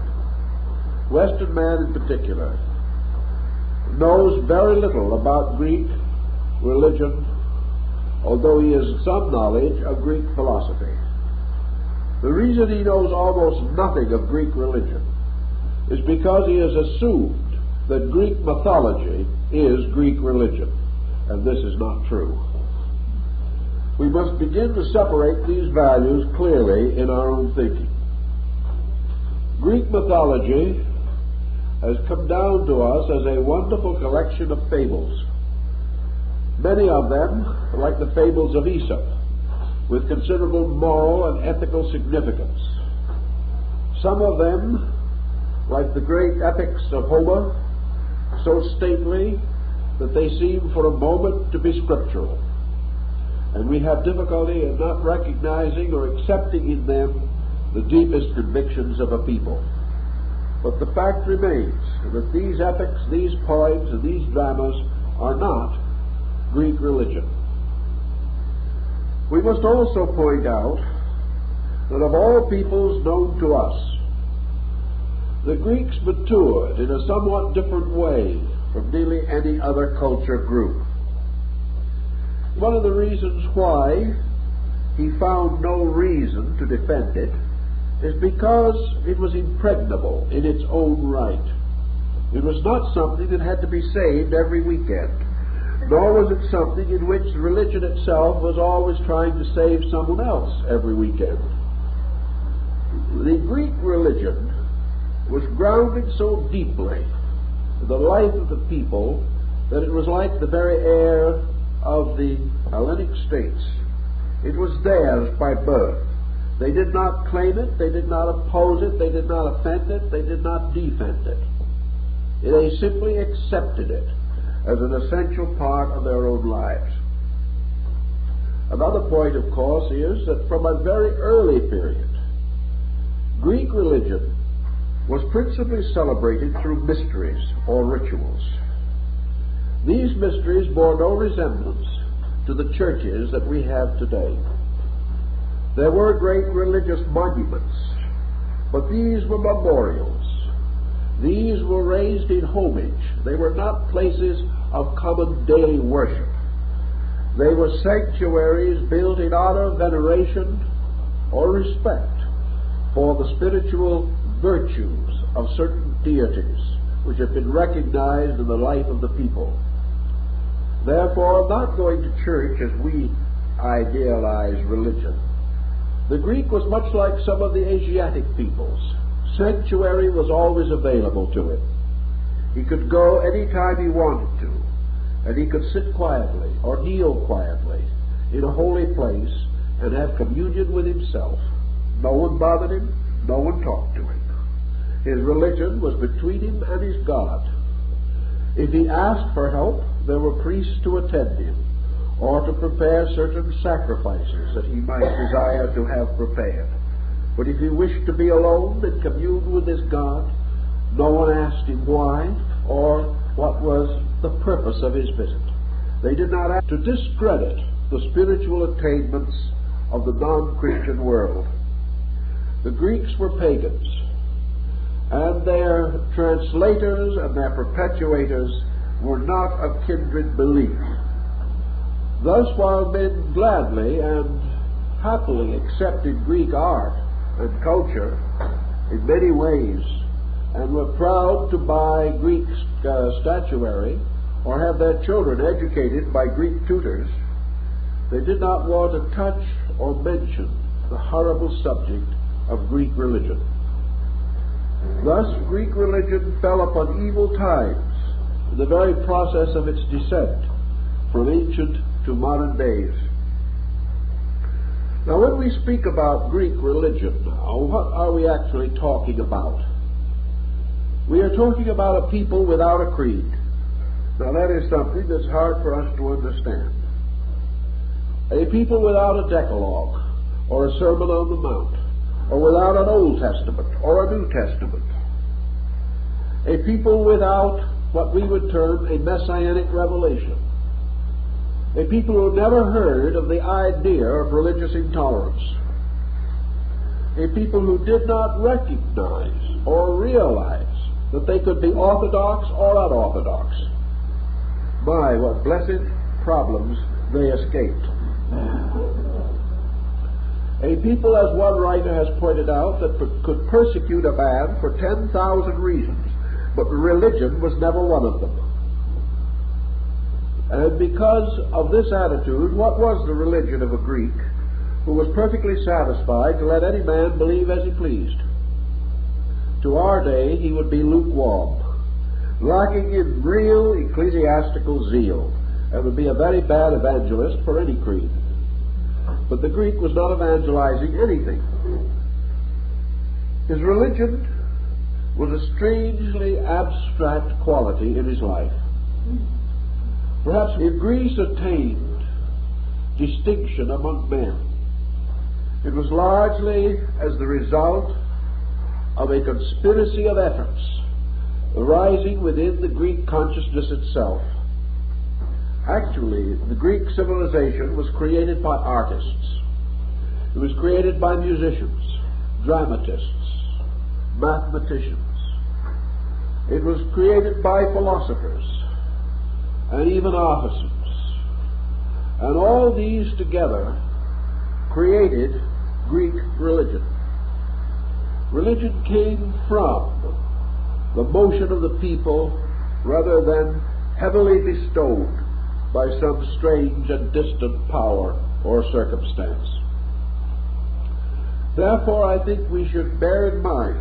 Western man in particular, knows very little about Greek religion, although he has some knowledge of Greek philosophy. The reason he knows almost nothing of Greek religion is because he has assumed that Greek mythology is Greek religion, and this is not true. We must begin to separate these values clearly in our own thinking. Greek mythology has come down to us as a wonderful collection of fables. Many of them are like the fables of Aesop, with considerable moral and ethical significance. Some of them, like the great epics of Homer, so stately that they seem for a moment to be scriptural, and we have difficulty in not recognizing or accepting in them the deepest convictions of a people. But the fact remains that these epics, these poems, and these dramas are not Greek religion. We must also point out that of all peoples known to us, the Greeks matured in a somewhat different way from nearly any other culture group. One of the reasons why he found no reason to defend it is because it was impregnable in its own right. It was not something that had to be saved every weekend, nor was it something in which religion itself was always trying to save someone else every weekend. The Greek religion was grounded so deeply in the life of the people that it was like the very air of the Hellenic states. It was theirs by birth. They did not claim it, they did not oppose it, they did not offend it, they did not defend it. They simply accepted it as an essential part of their own lives. Another point, of course, is that from a very early period, Greek religion was principally celebrated through mysteries or rituals. These mysteries bore no resemblance to the churches that we have today. There were great religious monuments, but these were memorials. These were raised in homage. They were not places of common daily worship. They were sanctuaries built in honor, veneration, or respect for the spiritual virtues of certain deities which have been recognized in the life of the people. Therefore, not going to church as we idealize religion. The Greek was much like some of the Asiatic peoples. Sanctuary was always available to him. He could go any time he wanted to, and he could sit quietly or kneel quietly in a holy place and have communion with himself. No one bothered him, no one talked to him. His religion was between him and his God. If he asked for help, there were priests to attend him, or to prepare certain sacrifices that he might desire to have prepared. But if he wished to be alone and commune with his God, no one asked him why or what was the purpose of his visit. They did not ask to discredit the spiritual attainments of the non-Christian world. The Greeks were pagans, and their translators and their perpetuators were not of kindred belief. Thus, while men gladly and happily accepted Greek art and culture in many ways, and were proud to buy Greek statuary or have their children educated by Greek tutors, they did not want to touch or mention the horrible subject of Greek religion. Thus, Greek religion fell upon evil times in the very process of its descent from ancient to modern days. Now, when we speak about Greek religion now, what are we actually talking about? We are talking about a people without a creed. Now, that is something that's hard for us to understand. A people without a Decalogue, or a Sermon on the Mount, or without an Old Testament, or a New Testament. A people without what we would term a messianic revelation. A people who never heard of the idea of religious intolerance. A people who did not recognize or realize that they could be orthodox or unorthodox. My, what blessed problems they escaped. A people, as one writer has pointed out, that could persecute a man for 10,000 reasons, but religion was never one of them. And because of this attitude, what was the religion of a Greek who was perfectly satisfied to let any man believe as he pleased? To our day, he would be lukewarm, lacking in real ecclesiastical zeal, and would be a very bad evangelist for any creed. But the Greek was not evangelizing anything. His religion was a strangely abstract quality in his life. Perhaps if Greece attained distinction among men, it was largely as the result of a conspiracy of efforts arising within the Greek consciousness itself. Actually, the Greek civilization was created by artists. It was created by musicians, dramatists, mathematicians. It was created by philosophers and even artisans. And all these together created Greek religion. Religion came from the motion of the people rather than heavily bestowed by some strange and distant power or circumstance. Therefore, I think we should bear in mind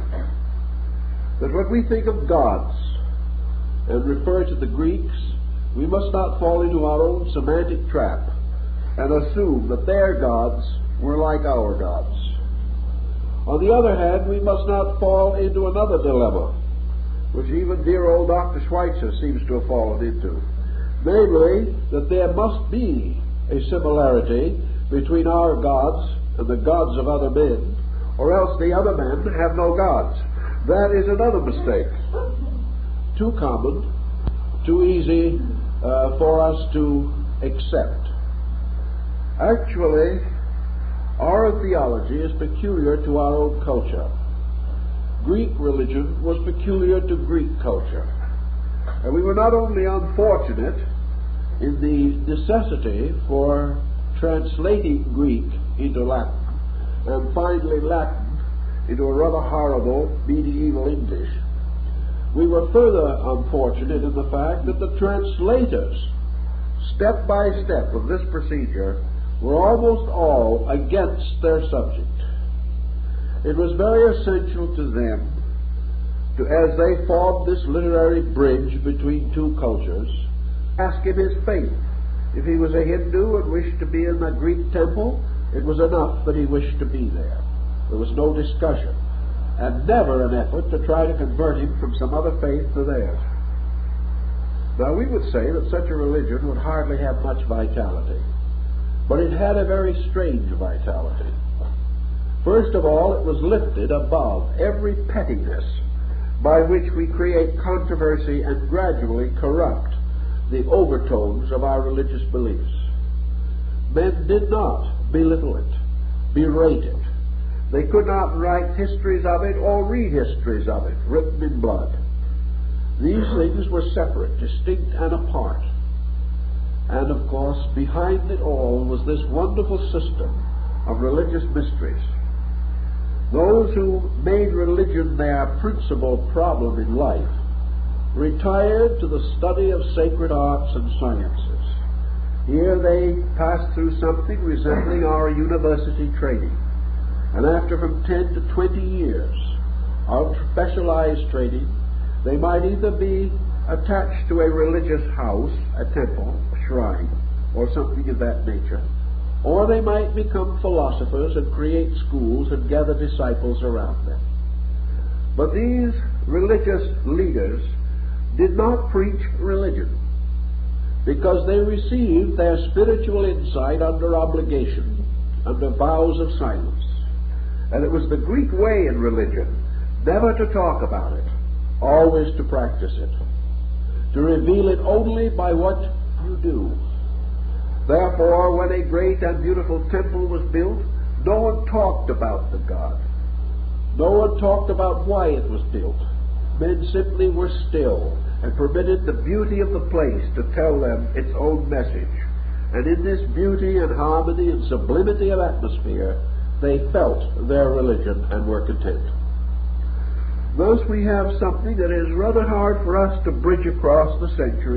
that when we think of gods and refer to the Greeks, we must not fall into our own semantic trap and assume that their gods were like our gods. On the other hand, we must not fall into another dilemma, which even dear old Dr. Schweitzer seems to have fallen into. Namely, that there must be a similarity between our gods and the gods of other men, or else the other men have no gods. That is another mistake. Too common, too easy for us to accept. Actually, our theology is peculiar to our own culture. Greek religion was peculiar to Greek culture. And we were not only unfortunate in the necessity for translating Greek into Latin, and finally Latin into a rather horrible medieval English, we were further unfortunate in the fact that the translators, step by step of this procedure, were almost all against their subject. It was very essential to them, as they formed this literary bridge between two cultures, ask him his faith. If he was a Hindu and wished to be in the Greek temple, it was enough that he wished to be there. There was no discussion, and never an effort to try to convert him from some other faith to theirs. Now, we would say that such a religion would hardly have much vitality, but it had a very strange vitality. First of all, it was lifted above every pettiness by which we create controversy and gradually corrupt the overtones of our religious beliefs. Men did not belittle it, berate it. They could not write histories of it or read histories of it written in blood. These things were separate, distinct, and apart. And of course, behind it all was this wonderful system of religious mysteries. Those who made religion their principal problem in life retired to the study of sacred arts and sciences. Here they passed through something resembling our university training. And after from 10 to 20 years of specialized training, they might either be attached to a religious house, a temple, a shrine, or something of that nature, or they might become philosophers and create schools and gather disciples around them. But these religious leaders did not preach religion, because they received their spiritual insight under obligation, under vows of silence. And it was the Greek way in religion never to talk about it, always to practice it, to reveal it only by what you do. Therefore, when a great and beautiful temple was built, no one talked about the God. No one talked about why it was built. Men simply were still and permitted the beauty of the place to tell them its own message. And in this beauty and harmony and sublimity of atmosphere, they felt their religion and were content. Thus we have something that is rather hard for us to bridge across the centuries.